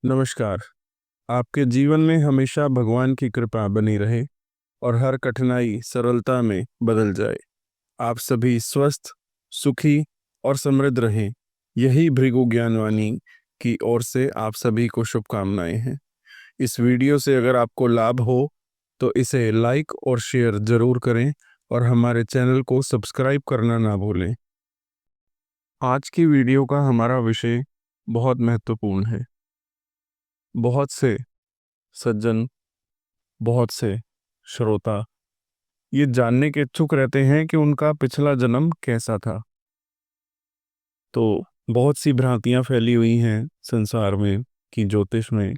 नमस्कार। आपके जीवन में हमेशा भगवान की कृपा बनी रहे और हर कठिनाई सरलता में बदल जाए। आप सभी स्वस्थ, सुखी और समृद्ध रहें। यही भृगु ज्ञानवाणी की ओर से आप सभी को शुभकामनाएं हैं। इस वीडियो से अगर आपको लाभ हो तो इसे लाइक और शेयर जरूर करें और हमारे चैनल को सब्सक्राइब करना ना भूलें। आज की वीडियो का हमारा विषय बहुत महत्वपूर्ण है। बहुत से सज्जन, बहुत से श्रोता ये जानने के इच्छुक रहते हैं कि उनका पिछला जन्म कैसा था। तो बहुत सी भ्रांतियां फैली हुई हैं संसार में कि ज्योतिष में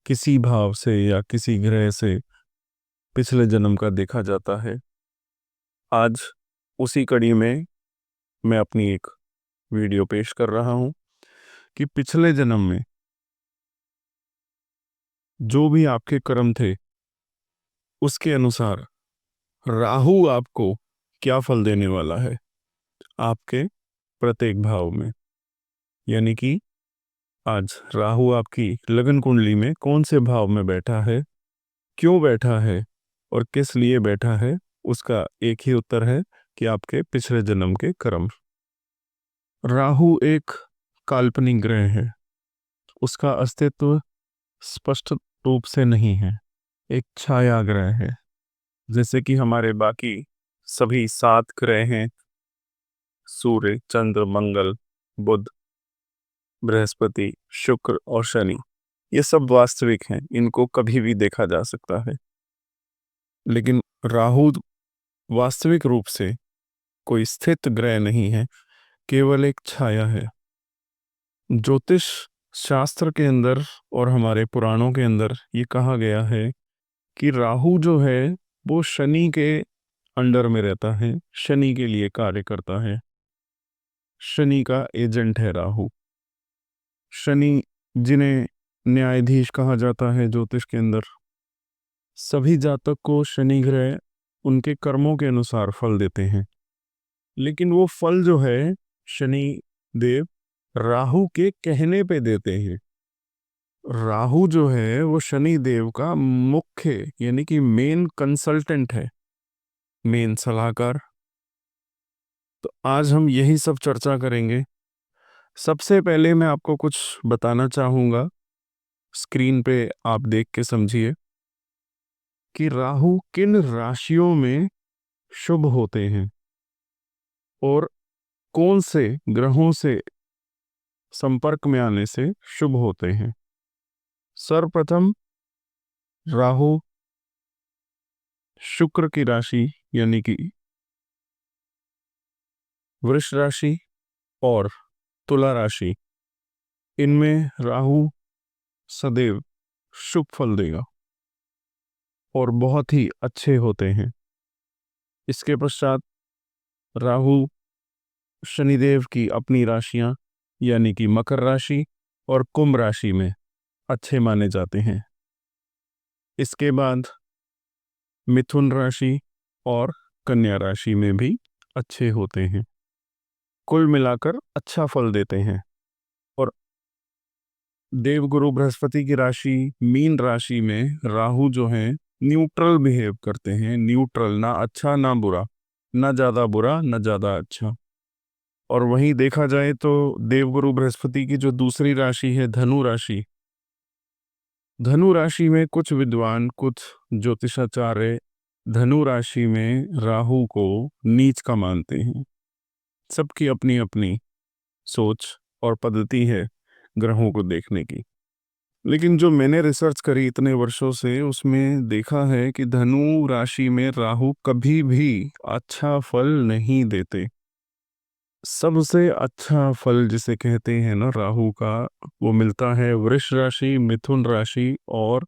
किसी भाव से या किसी ग्रह से पिछले जन्म का देखा जाता है। आज उसी कड़ी में मैं अपनी एक वीडियो पेश कर रहा हूं कि पिछले जन्म में जो भी आपके कर्म थे उसके अनुसार राहु आपको क्या फल देने वाला है आपके प्रत्येक भाव में। यानी कि आज राहु आपकी लगन कुंडली में कौन से भाव में बैठा है, क्यों बैठा है और किस लिए बैठा है, उसका एक ही उत्तर है कि आपके पिछले जन्म के कर्म। राहु एक काल्पनिक ग्रह है, उसका अस्तित्व स्पष्ट रूप से नहीं है, एक छाया ग्रह है। जैसे कि हमारे बाकी सभी 7 ग्रह हैं, सूर्य, चंद्र, मंगल, बुध, बृहस्पति, शुक्र और शनि, ये सब वास्तविक हैं, इनको कभी भी देखा जा सकता है। लेकिन राहु वास्तविक रूप से कोई स्थित ग्रह नहीं है, केवल एक छाया है। ज्योतिष शास्त्र के अंदर और हमारे पुराणों के अंदर ये कहा गया है कि राहु जो है वो शनि के अंडर में रहता है, शनि के लिए कार्य करता है, शनि का एजेंट है राहु। शनि, जिन्हें न्यायाधीश कहा जाता है ज्योतिष के अंदर, सभी जातक को शनि ग्रह उनके कर्मों के अनुसार फल देते हैं। लेकिन वो फल जो है शनि देव राहु के कहने पे देते हैं। राहु जो है वो शनि देव का मुख्य यानी कि मेन कंसल्टेंट है, मेन सलाहकार। तो आज हम यही सब चर्चा करेंगे। सबसे पहले मैं आपको कुछ बताना चाहूँगा, स्क्रीन पे आप देख के समझिए कि राहु किन राशियों में शुभ होते हैं और कौन से ग्रहों से संपर्क में आने से शुभ होते हैं। सर्वप्रथम राहु शुक्र की राशि यानी कि वृष राशि और तुला राशि, इनमें राहु सदैव शुभ फल देगा और बहुत ही अच्छे होते हैं। इसके पश्चात राहु शनिदेव की अपनी राशियां यानी कि मकर राशि और कुंभ राशि में अच्छे माने जाते हैं। इसके बाद मिथुन राशि और कन्या राशि में भी अच्छे होते हैं। कुल मिलाकर अच्छा फल देते हैं। और देवगुरु बृहस्पति की राशि मीन राशि में राहु जो है न्यूट्रल बिहेव करते हैं, न्यूट्रल, ना अच्छा ना बुरा, ना ज़्यादा बुरा ना ज़्यादा अच्छा। और वहीं देखा जाए तो देवगुरु बृहस्पति की जो दूसरी राशि है धनु राशि, धनु राशि में कुछ विद्वान, कुछ ज्योतिषाचार्य धनु राशि में राहु को नीच का मानते हैं। सबकी अपनी अपनी सोच और पद्धति है ग्रहों को देखने की। लेकिन जो मैंने रिसर्च करी इतने वर्षों से, उसमें देखा है कि धनु राशि में राहु कभी भी अच्छा फल नहीं देते। सबसे अच्छा फल जिसे कहते हैं ना राहु का, वो मिलता है वृष राशि, मिथुन राशि और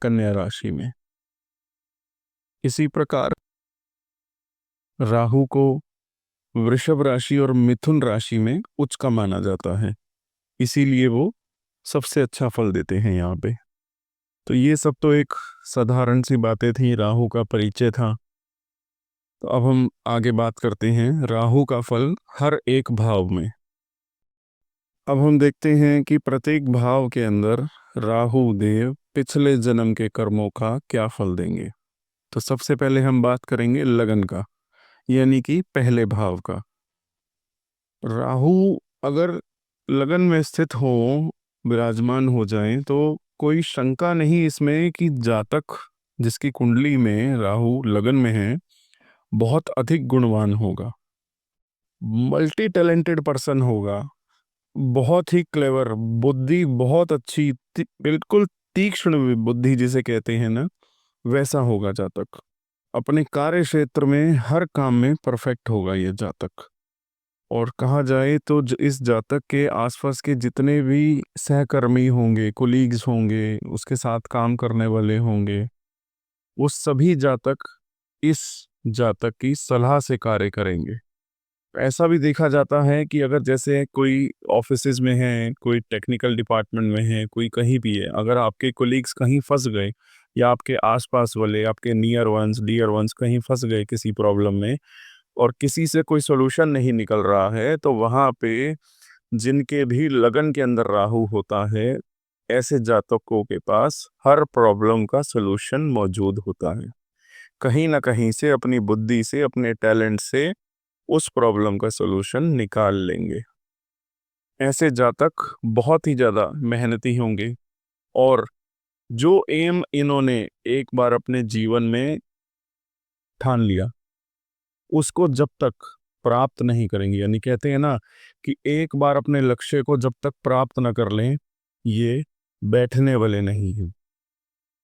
कन्या राशि में। इसी प्रकार राहु को वृषभ राशि और मिथुन राशि में उच्च का माना जाता है, इसीलिए वो सबसे अच्छा फल देते हैं यहाँ पे। तो ये सब तो एक साधारण सी बातें थी, राहु का परिचय था। तो अब हम आगे बात करते हैं राहु का फल हर एक भाव में। अब हम देखते हैं कि प्रत्येक भाव के अंदर राहु देव पिछले जन्म के कर्मों का क्या फल देंगे। तो सबसे पहले हम बात करेंगे लगन का, यानी कि पहले भाव का। राहु अगर लगन में स्थित हो, विराजमान हो जाए, तो कोई शंका नहीं इसमें कि जातक जिसकी कुंडली में राहु लगन में है बहुत अधिक गुणवान होगा, मल्टी टैलेंटेड पर्सन होगा, बहुत ही क्लेवर, बुद्धि बहुत अच्छी, बिल्कुल तीक्ष्ण बुद्धि जिसे कहते हैं ना, वैसा होगा जातक। अपने कार्य क्षेत्र में हर काम में परफेक्ट होगा ये जातक। और कहा जाए तो इस जातक के आसपास के जितने भी सहकर्मी होंगे, कोलीग्स होंगे, उसके साथ काम करने वाले होंगे, वो सभी जातक इस जातक की सलाह से कार्य करेंगे। ऐसा भी देखा जाता है कि अगर जैसे कोई ऑफिसेज में है, कोई टेक्निकल डिपार्टमेंट में है, कोई कहीं भी है, अगर आपके कोलीग्स कहीं फंस गए या आपके आसपास वाले, आपके नियर वंस, डियर वंस कहीं फंस गए किसी प्रॉब्लम में और किसी से कोई सोल्यूशन नहीं निकल रहा है, तो वहाँ पे जिनके भी लगन के अंदर राहु होता है, ऐसे जातकों के पास हर प्रॉब्लम का सोल्यूशन मौजूद होता है। कहीं ना कहीं से अपनी बुद्धि से, अपने टैलेंट से उस प्रॉब्लम का सोल्यूशन निकाल लेंगे। ऐसे जातक बहुत ही ज़्यादा मेहनती होंगे और जो एम इन्होंने एक बार अपने जीवन में ठान लिया, उसको जब तक प्राप्त नहीं करेंगे, यानी कहते हैं ना कि एक बार अपने लक्ष्य को जब तक प्राप्त न कर लें, ये बैठने वाले नहीं हैं।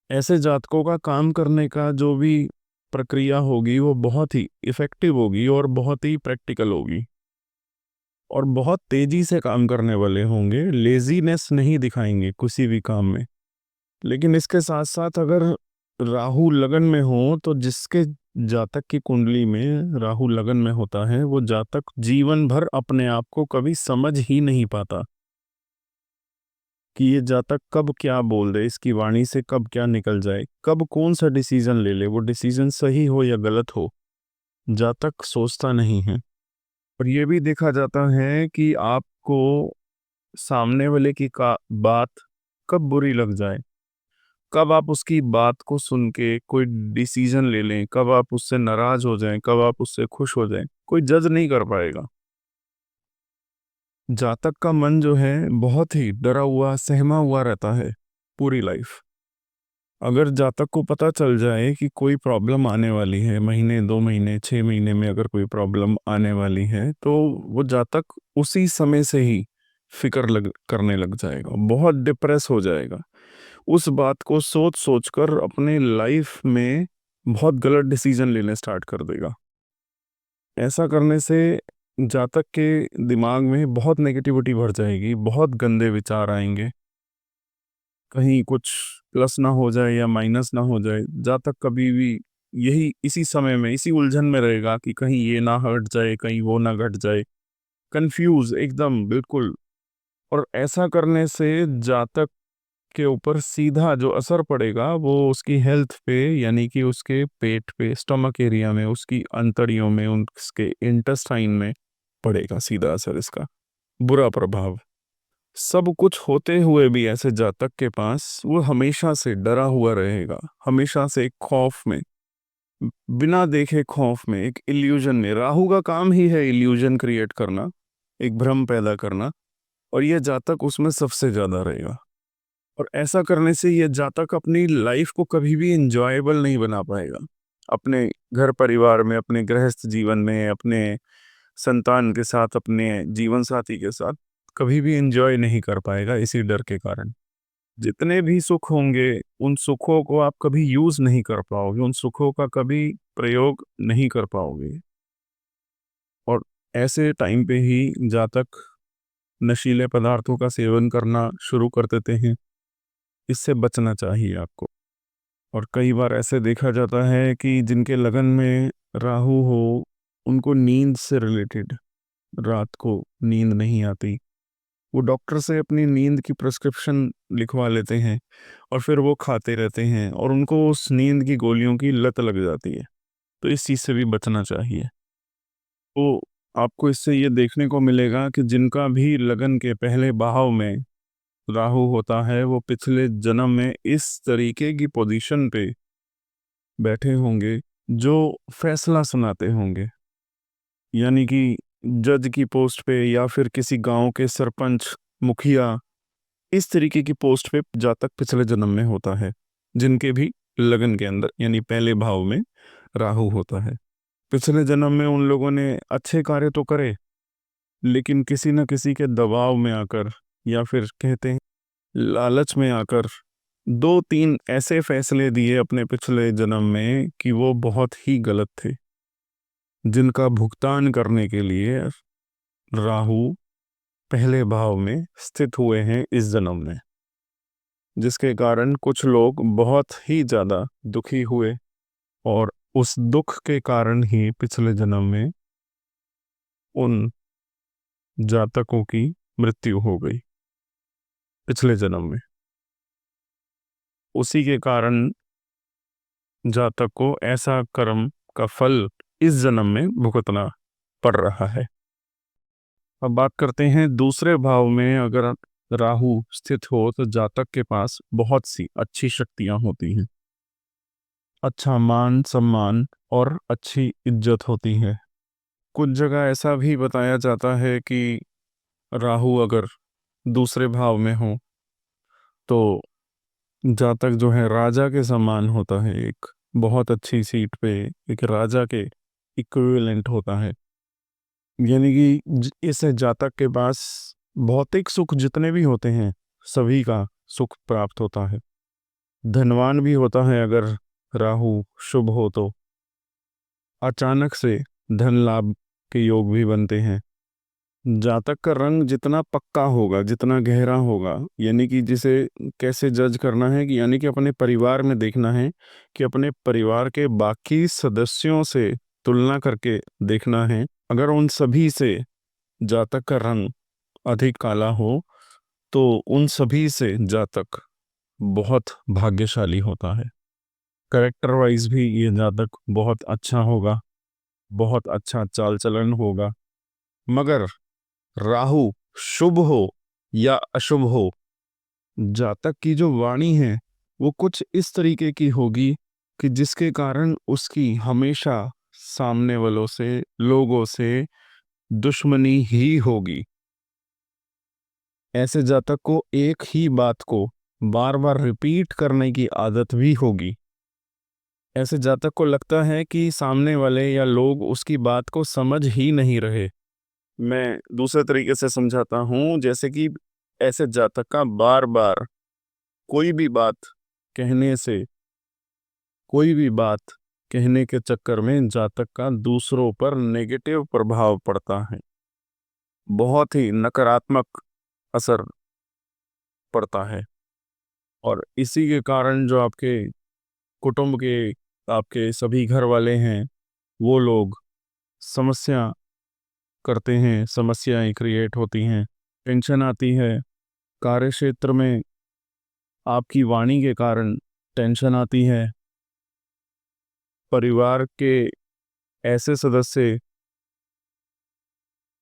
ऐसे जातकों का काम करने का जो भी प्रक्रिया होगी वो बहुत ही इफ़ेक्टिव होगी और बहुत ही प्रैक्टिकल होगी और बहुत तेजी से काम करने वाले होंगे, लेजीनेस नहीं दिखाएंगे किसी भी काम में। लेकिन इसके साथ साथ अगर राहु लगन में हो, तो जिसके जातक की कुंडली में राहु लगन में होता है, वो जातक जीवन भर अपने आप को कभी समझ ही नहीं पाता कि ये जातक कब क्या बोल दे, इसकी वाणी से कब क्या निकल जाए, कब कौन सा डिसीजन ले ले, वो डिसीजन सही हो या गलत हो, जातक सोचता नहीं है। और ये भी देखा जाता है कि आपको सामने वाले की का बात कब बुरी लग जाए, कब आप उसकी बात को सुन के कोई डिसीजन ले लें, कब आप उससे नाराज हो जाएं, कब आप उससे खुश हो जाएं, कोई जज नहीं कर पाएगा। जातक का मन जो है बहुत ही डरा हुआ, सहमा हुआ रहता है पूरी लाइफ। अगर जातक को पता चल जाए कि कोई प्रॉब्लम आने वाली है, महीने 2 महीने 6 महीने में अगर कोई प्रॉब्लम आने वाली है, तो वो जातक उसी समय से ही फिक्र करने लग जाएगा, बहुत डिप्रेस हो जाएगा। उस बात को सोच सोच कर अपने लाइफ में बहुत गलत डिसीजन लेने स्टार्ट कर देगा। ऐसा करने से जातक के दिमाग में बहुत नेगेटिविटी भर जाएगी, बहुत गंदे विचार आएंगे, कहीं कुछ प्लस ना हो जाए या माइनस ना हो जाए। जातक कभी भी यही इसी समय में इसी उलझन में रहेगा कि कहीं ये ना हट जाए, कहीं वो ना घट जाए, कंफ्यूज एकदम बिल्कुल। और ऐसा करने से जातक के ऊपर सीधा जो असर पड़ेगा वो उसकी हेल्थ पे, यानी कि उसके पेट पे, स्टमक एरिया में, उसकी अंतड़ियों में, उसके इंटेस्टाइन में पड़ेगा सीधा असर इसका, बुरा प्रभाव। सब कुछ होते हुए भी ऐसे जातक के पास वो हमेशा से डरा हुआ रहेगा, हमेशा से एक खौफ में, बिना देखे खौफ में, एक इल्यूजन में। राहु का काम ही है इल्यूजन क्रिएट करना, एक भ्रम पैदा करना, और ये जातक उसमें सबसे ज्यादा रहेगा। और ऐसा करने से ये जातक अपनी लाइफ को कभी भी इंजॉयबल नहीं बना पाएगा, अपने घर परिवार में, अपने गृहस्थ जीवन में, अपने संतान के साथ, अपने जीवन साथी के साथ कभी भी एंजॉय नहीं कर पाएगा, इसी डर के कारण। जितने भी सुख होंगे, उन सुखों को आप कभी यूज नहीं कर पाओगे, उन सुखों का कभी प्रयोग नहीं कर पाओगे। और ऐसे टाइम पे ही जातक नशीले पदार्थों का सेवन करना शुरू कर देते हैं। इससे बचना चाहिए आपको। और कई बार ऐसे देखा जाता है कि जिनके लगन में राहु हो, उनको नींद से रिलेटेड रात को नींद नहीं आती, वो डॉक्टर से अपनी नींद की प्रिस्क्रिप्शन लिखवा लेते हैं और फिर वो खाते रहते हैं और उनको उस नींद की गोलियों की लत लग जाती है। तो इस चीज़ से भी बचना चाहिए। तो आपको इससे ये देखने को मिलेगा कि जिनका भी लगन के पहले भाव में राहु होता है वो पिछले जन्म में इस तरीके की पोजीशन पे बैठे होंगे जो फैसला सुनाते होंगे, यानी कि जज की पोस्ट पे या फिर किसी गांव के सरपंच, मुखिया, इस तरीके की पोस्ट पे जातक पिछले जन्म में होता है जिनके भी लगन के अंदर यानी पहले भाव में राहु होता है। पिछले जन्म में उन लोगों ने अच्छे कार्य तो करे, लेकिन किसी न किसी के दबाव में आकर या फिर कहते हैं लालच में आकर दो तीन ऐसे फैसले दिए अपने पिछले जन्म में कि वो बहुत ही गलत थे, जिनका भुगतान करने के लिए राहु पहले भाव में स्थित हुए हैं इस जन्म में, जिसके कारण कुछ लोग बहुत ही ज़्यादा दुखी हुए और उस दुख के कारण ही पिछले जन्म में उन जातकों की मृत्यु हो गई पिछले जन्म में। उसी के कारण जातक को ऐसा कर्म का फल इस जन्म में भुगतना पड़ रहा है। अब बात करते हैं दूसरे भाव में अगर राहु स्थित हो तो जातक के पास बहुत सी अच्छी शक्तियां होती हैं, अच्छा मान सम्मान और अच्छी इज्जत होती है। कुछ जगह ऐसा भी बताया जाता है कि राहु अगर दूसरे भाव में हो तो जातक जो है राजा के समान होता है, एक बहुत अच्छी सीट पे एक राजा के इक्विवेलेंट होता है, यानी कि इस जातक के पास भौतिक सुख जितने भी होते हैं सभी का सुख प्राप्त होता है। धनवान भी होता है अगर राहु शुभ हो तो अचानक से धन लाभ के योग भी बनते हैं। जातक का रंग जितना पक्का होगा, जितना गहरा होगा, यानी कि जिसे कैसे जज करना है कि यानी कि अपने परिवार में देखना है कि अपने परिवार के बाकी सदस्यों से तुलना करके देखना है। अगर उन सभी से जातक का रंग अधिक काला हो तो उन सभी से जातक बहुत भाग्यशाली होता है। कैरेक्टर वाइज भी ये जातक बहुत अच्छा होगा, बहुत अच्छा चाल चलन होगा। मगर राहु शुभ हो या अशुभ हो, जातक की जो वाणी है वो कुछ इस तरीके की होगी कि जिसके कारण उसकी हमेशा सामने वालों से, लोगों से दुश्मनी ही होगी। ऐसे जातक को एक ही बात को बार बार रिपीट करने की आदत भी होगी। ऐसे जातक को लगता है कि सामने वाले या लोग उसकी बात को समझ ही नहीं रहे। मैं दूसरे तरीके से समझाता हूँ, जैसे कि ऐसे जातक का बार बार कोई भी बात कहने से, कोई भी बात कहने के चक्कर में जातक का दूसरों पर नेगेटिव प्रभाव पड़ता है, बहुत ही नकारात्मक असर पड़ता है। और इसी के कारण जो आपके कुटुंब के, आपके सभी घर वाले हैं, वो लोग समस्या करते हैं, समस्याएं क्रिएट होती हैं, टेंशन आती है। कार्य क्षेत्र में आपकी वाणी के कारण टेंशन आती है। परिवार के ऐसे सदस्य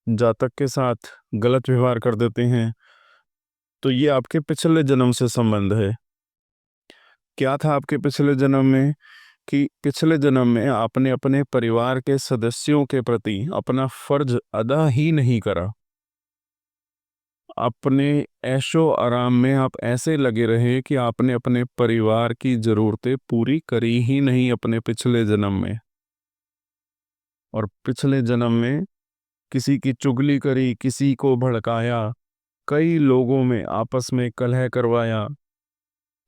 जातक के साथ गलत व्यवहार कर देते हैं, तो ये आपके पिछले जन्म से संबंध है। क्या था आपके पिछले जन्म में कि पिछले जन्म में आपने अपने परिवार के सदस्यों के प्रति अपना फर्ज अदा ही नहीं करा। अपने ऐशो आराम में आप ऐसे लगे रहे कि आपने अपने परिवार की जरूरतें पूरी करी ही नहीं अपने पिछले जन्म में। और पिछले जन्म में किसी की चुगली करी, किसी को भड़काया, कई लोगों में आपस में कलह करवाया,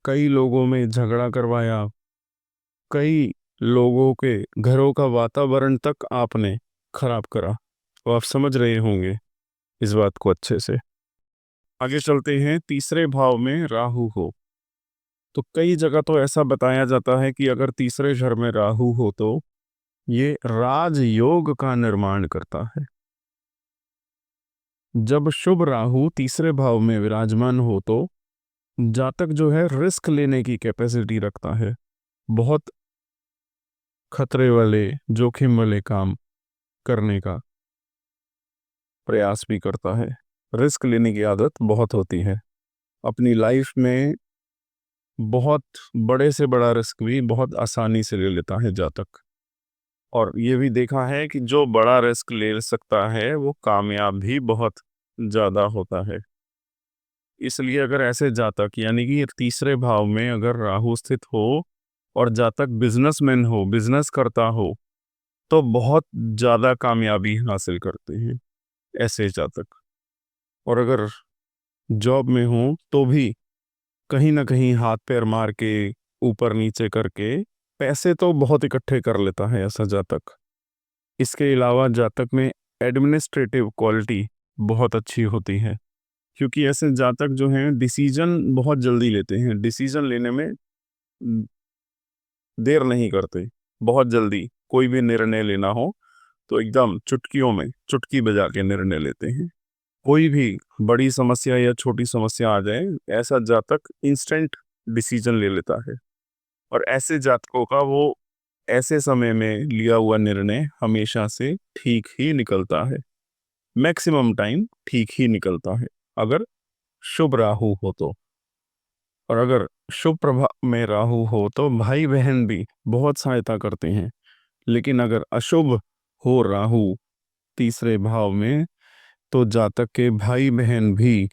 कई लोगों में झगड़ा करवाया, कई लोगों के घरों का वातावरण तक आपने खराब करा। तो आप समझ रहे होंगे इस बात को अच्छे से। आगे चलते हैं, तीसरे भाव में राहु हो तो कई जगह तो ऐसा बताया जाता है कि अगर तीसरे घर में राहु हो तो ये राजयोग का निर्माण करता है। जब शुभ राहु तीसरे भाव में विराजमान हो तो जातक जो है रिस्क लेने की कैपेसिटी रखता है, बहुत खतरे वाले, जोखिम वाले काम करने का। प्रयास भी करता है। रिस्क लेने की आदत बहुत होती है अपनी लाइफ में। बहुत बड़े से बड़ा रिस्क भी बहुत आसानी से ले लेता है जातक। और ये भी देखा है कि जो बड़ा रिस्क ले सकता है वो कामयाब भी बहुत ज़्यादा होता है। इसलिए अगर ऐसे जातक यानी कि तीसरे भाव में अगर राहु स्थित हो और जातक बिजनेसमैन हो, बिजनेस करता हो, तो बहुत ज़्यादा कामयाबी हासिल करते हैं ऐसे जातक। और अगर जॉब में हो तो भी कहीं ना कहीं हाथ पैर मार के, ऊपर नीचे करके पैसे तो बहुत इकट्ठे कर लेता है ऐसा जातक। इसके अलावा जातक में एडमिनिस्ट्रेटिव क्वालिटी बहुत अच्छी होती है, क्योंकि ऐसे जातक जो हैं डिसीजन बहुत जल्दी लेते हैं, डिसीजन लेने में देर नहीं करते। बहुत जल्दी कोई भी निर्णय लेना हो तो एकदम चुटकियों में चुटकी बजा के निर्णय लेते हैं। कोई भी बड़ी समस्या या छोटी समस्या आ जाए, ऐसा जातक इंस्टेंट डिसीजन ले लेता है। और ऐसे जातकों का वो ऐसे समय में लिया हुआ निर्णय हमेशा से ठीक ही निकलता है, मैक्सिमम टाइम ठीक ही निकलता है, अगर शुभ राहु हो तो। और अगर शुभ प्रभाव में राहु हो तो भाई बहन भी बहुत सहायता करते हैं। लेकिन अगर अशुभ हो राहु तीसरे भाव में, तो जातक के भाई बहन भी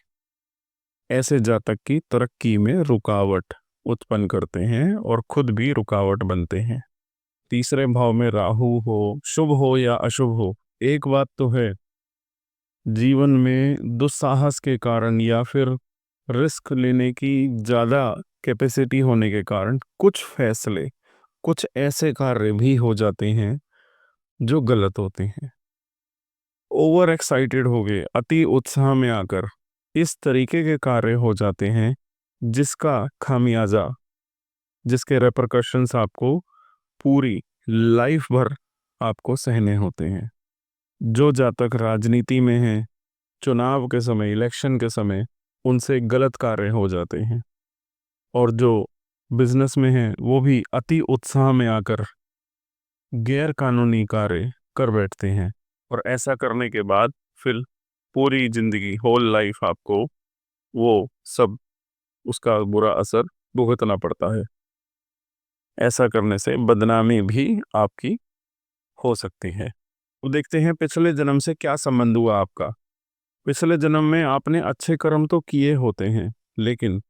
ऐसे जातक की तरक्की में रुकावट उत्पन्न करते हैं और खुद भी रुकावट बनते हैं। तीसरे भाव में राहु हो, शुभ हो या अशुभ हो, एक बात तो है, जीवन में दुस्साहस के कारण या फिर रिस्क लेने की ज़्यादा कैपेसिटी होने के कारण कुछ फैसले, कुछ ऐसे कार्य भी हो जाते हैं जो गलत होते हैं। ओवर एक्साइटेड हो गए, अति उत्साह में आकर इस तरीके के कार्य हो जाते हैं जिसका खामियाजा, जिसके रेपरकशंस आपको पूरी लाइफ भर आपको सहने होते हैं। जो जातक राजनीति में हैं, चुनाव के समय, इलेक्शन के समय उनसे गलत कार्य हो जाते हैं। और जो बिजनेस में हैं वो भी अति उत्साह में आकर गैर कानूनी कार्य कर बैठते हैं। और ऐसा करने के बाद फिर पूरी जिंदगी, होल लाइफ आपको वो सब, उसका बुरा असर भुगतना पड़ता है। ऐसा करने से बदनामी भी आपकी हो सकती है। तो देखते हैं पिछले जन्म से क्या संबंध हुआ आपका। पिछले जन्म में आपने अच्छे कर्म तो किए होते हैं, लेकिन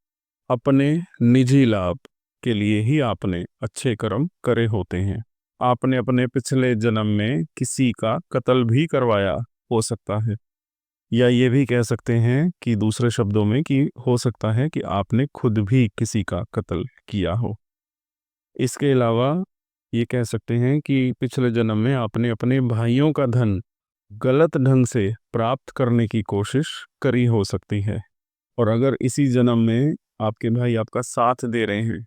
अपने निजी लाभ के लिए ही आपने अच्छे कर्म करे होते हैं। आपने अपने पिछले जन्म में किसी का कत्ल भी करवाया हो सकता है, या ये भी कह सकते हैं कि दूसरे शब्दों में कि हो सकता है कि आपने खुद भी किसी का कत्ल किया हो। इसके अलावा ये कह सकते हैं कि पिछले जन्म में आपने अपने भाइयों का धन गलत ढंग से प्राप्त करने की कोशिश करी हो सकती है। और अगर इसी जन्म में आपके भाई आपका साथ दे रहे हैं,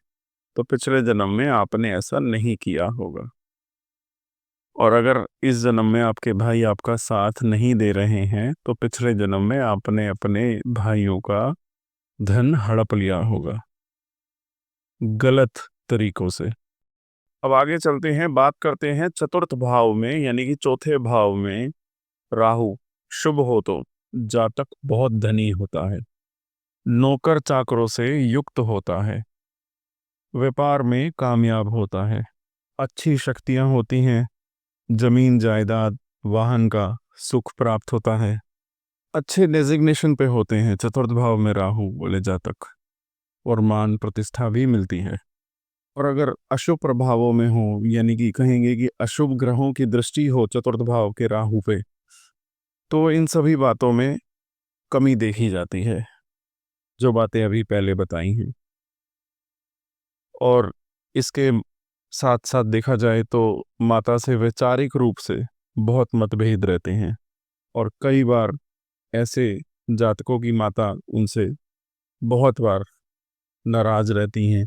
तो पिछले जन्म में आपने ऐसा नहीं किया होगा। और अगर इस जन्म में आपके भाई आपका साथ नहीं दे रहे हैं, तो पिछले जन्म में आपने अपने भाइयों का धन हड़प लिया होगा गलत तरीकों से। अब आगे चलते हैं, बात करते हैं चतुर्थ भाव में यानी कि चौथे भाव में राहु शुभ हो तो जातक बहुत धनी होता है, नौकर चाकरों से युक्त होता है, व्यापार में कामयाब होता है, अच्छी शक्तियां होती हैं, जमीन जायदाद वाहन का सुख प्राप्त होता है, अच्छे डेजिग्नेशन पे होते हैं चतुर्थ भाव में राहु बोले जातक, और मान प्रतिष्ठा भी मिलती है। और अगर अशुभ प्रभावों में हो, यानी कि कहेंगे कि अशुभ ग्रहों की दृष्टि हो चतुर्थ भाव के राहु पे, तो इन सभी बातों में कमी देखी जाती है जो बातें अभी पहले बताई हैं। और इसके साथ साथ देखा जाए तो माता से वैचारिक रूप से बहुत मतभेद रहते हैं, और कई बार ऐसे जातकों की माता उनसे बहुत बार नाराज रहती हैं।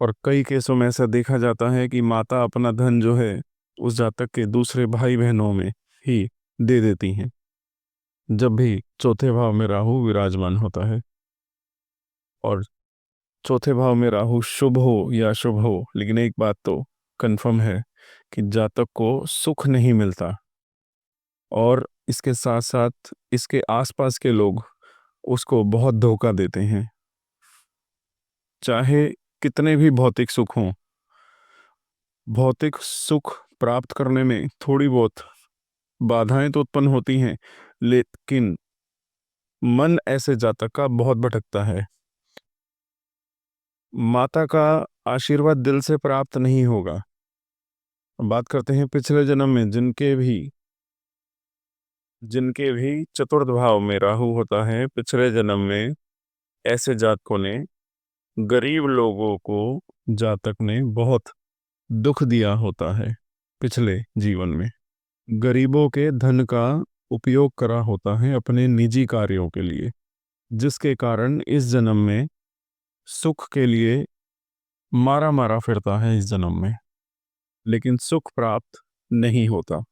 और कई केसों में ऐसा देखा जाता है कि माता अपना धन जो है उस जातक के दूसरे भाई बहनों में ही दे देती हैं, जब भी चौथे भाव में राहु विराजमान होता है। और चौथे भाव में राहु शुभ हो या अशुभ हो, लेकिन एक बात तो कंफर्म है कि जातक को सुख नहीं मिलता, और इसके साथ साथ इसके आसपास के लोग उसको बहुत धोखा देते हैं। चाहे कितने भी भौतिक सुख हों, भौतिक सुख प्राप्त करने में थोड़ी बहुत बाधाएं तो उत्पन्न होती हैं, लेकिन मन ऐसे जातक का बहुत भटकता है। माता का आशीर्वाद दिल से प्राप्त नहीं होगा। बात करते हैं पिछले जन्म में जिनके भी चतुर्थ भाव में राहु होता है, पिछले जन्म में ऐसे जातकों ने, गरीब लोगों को जातक ने बहुत दुख दिया होता है। पिछले जीवन में गरीबों के धन का उपयोग करा होता है अपने निजी कार्यों के लिए, जिसके कारण इस जन्म में सुख के लिए मारा मारा फिरता है इस जन्म में, लेकिन सुख प्राप्त नहीं होता।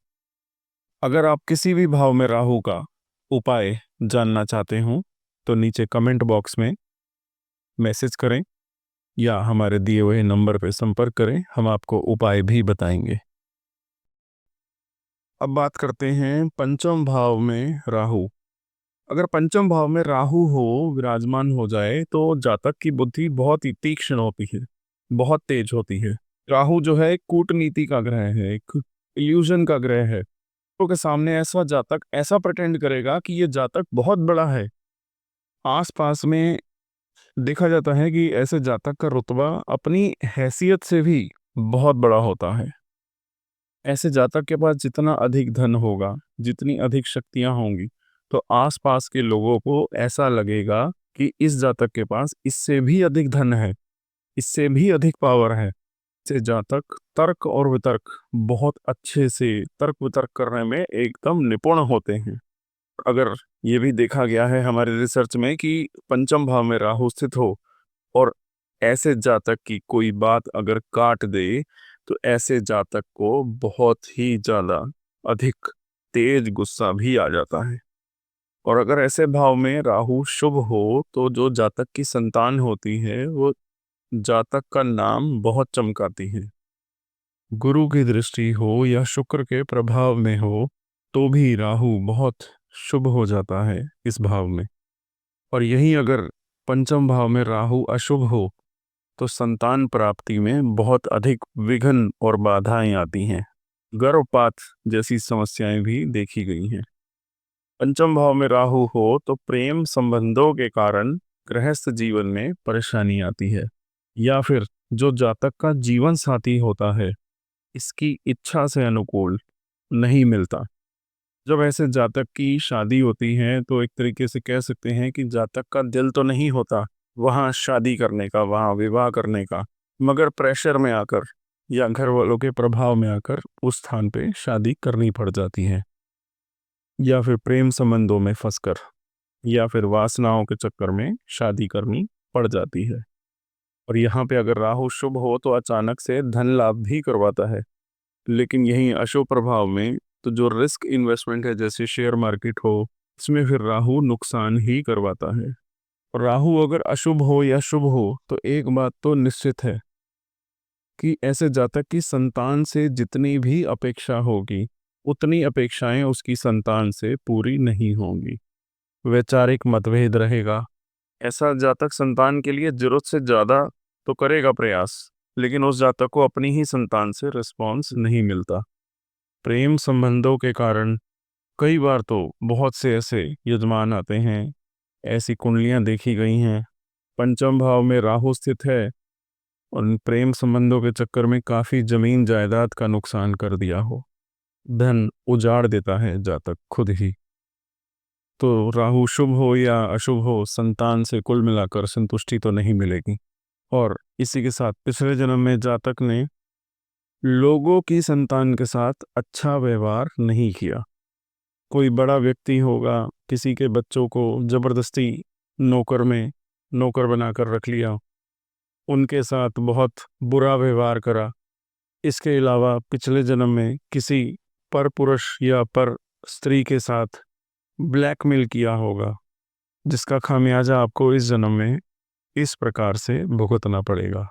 अगर आप किसी भी भाव में राहु का उपाय जानना चाहते हो तो नीचे कमेंट बॉक्स में मैसेज करें या हमारे दिए हुए नंबर पर संपर्क करें, हम आपको उपाय भी बताएंगे। अब बात करते हैं पंचम भाव में राहु। अगर पंचम भाव में राहु हो, विराजमान हो जाए, तो जातक की बुद्धि बहुत ही तीक्ष्ण होती है, बहुत तेज होती है। राहु जो है एक कूटनीति का ग्रह है, एक इल्यूजन का ग्रह है। तो के सामने ऐसा जातक ऐसा प्रटेंड करेगा कि ये जातक बहुत बड़ा है। आसपास में देखा जाता है कि ऐसे जातक का रुतबा अपनी हैसियत से भी बहुत बड़ा होता है। ऐसे जातक के पास जितना अधिक धन होगा, जितनी अधिक शक्तियां होंगी, तो आसपास के लोगों को ऐसा लगेगा कि इस जातक के पास इससे भी अधिक धन है, इससे भी अधिक पावर है। से जातक तर्क और वितर्क बहुत अच्छे से तर्क वितर्क करने में एकदम निपुण होते हैं। अगर ये भी देखा गया है हमारे रिसर्च में कि पंचम भाव में राहु स्थित हो और ऐसे जातक की कोई बात अगर काट दे, तो ऐसे जातक को बहुत ही ज्यादा अधिक तेज गुस्सा भी आ जाता है। और अगर ऐसे भाव में राहु शुभ हो, तो जो जातक की संतान होती है वो जातक का नाम बहुत चमकाती है। गुरु की दृष्टि हो या शुक्र के प्रभाव में हो, तो भी राहु बहुत शुभ हो जाता है इस भाव में। और यही अगर पंचम भाव में राहु अशुभ हो, तो संतान प्राप्ति में बहुत अधिक विघ्न और बाधाएं आती हैं। गर्भपात जैसी समस्याएं भी देखी गई हैं। पंचम भाव में राहु हो तो प्रेम संबंधों के कारण गृहस्थ जीवन में परेशानी आती है, या फिर जो जातक का जीवन साथी होता है इसकी इच्छा से अनुकूल नहीं मिलता। जब ऐसे जातक की शादी होती है तो एक तरीके से कह सकते हैं कि जातक का दिल तो नहीं होता वहाँ शादी करने का, वहाँ विवाह करने का, मगर प्रेशर में आकर या घर वालों के प्रभाव में आकर उस स्थान पे शादी करनी पड़ जाती है, या फिर प्रेम संबंधों में फंसकर, या फिर वासनाओं के चक्कर में शादी करनी पड़ जाती है। और यहाँ पे अगर राहु शुभ हो तो अचानक से धन लाभ भी करवाता है, लेकिन यही अशुभ प्रभाव में तो जो रिस्क इन्वेस्टमेंट है जैसे शेयर मार्केट हो, इसमें फिर राहु नुकसान ही करवाता है। राहु अगर अशुभ हो या शुभ हो, तो एक बात तो निश्चित है कि ऐसे जातक की संतान से जितनी भी अपेक्षा होगी, उतनी अपेक्षाएं उसकी संतान से पूरी नहीं होंगी। वैचारिक मतभेद रहेगा। ऐसा जातक संतान के लिए जरूरत से ज़्यादा तो करेगा प्रयास, लेकिन उस जातक को अपनी ही संतान से रिस्पॉन्स नहीं मिलता। प्रेम संबंधों के कारण कई बार तो बहुत से ऐसे यजमान आते हैं, ऐसी कुंडलियां देखी गई हैं, पंचम भाव में राहु स्थित है और प्रेम संबंधों के चक्कर में काफ़ी जमीन जायदाद का नुकसान कर दिया हो, धन उजाड़ देता है जातक खुद ही। तो राहु शुभ हो या अशुभ हो, संतान से कुल मिलाकर संतुष्टि तो नहीं मिलेगी। और इसी के साथ पिछले जन्म में जातक ने लोगों की संतान के साथ अच्छा व्यवहार नहीं किया। कोई बड़ा व्यक्ति होगा, किसी के बच्चों को जबरदस्ती नौकर बनाकर रख लिया, उनके साथ बहुत बुरा व्यवहार करा। इसके अलावा पिछले जन्म में किसी पर पुरुष या पर स्त्री के साथ ब्लैकमेल किया होगा, जिसका खामियाजा आपको इस जन्म में इस प्रकार से भुगतना पड़ेगा।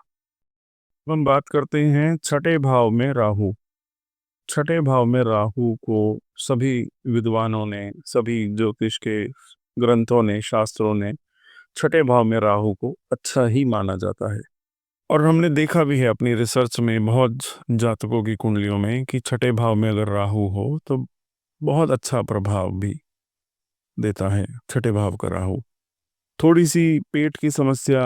हम बात करते हैं छठे भाव में राहु। छठे भाव में राहु को सभी विद्वानों ने, सभी ज्योतिष के ग्रंथों ने, शास्त्रों ने छठे भाव में राहु को अच्छा ही माना जाता है। और हमने देखा भी है अपनी रिसर्च में बहुत जातकों की कुंडलियों में कि छठे भाव में अगर राहु हो तो बहुत अच्छा प्रभाव भी देता है छठे भाव का राहु। थोड़ी सी पेट की समस्या,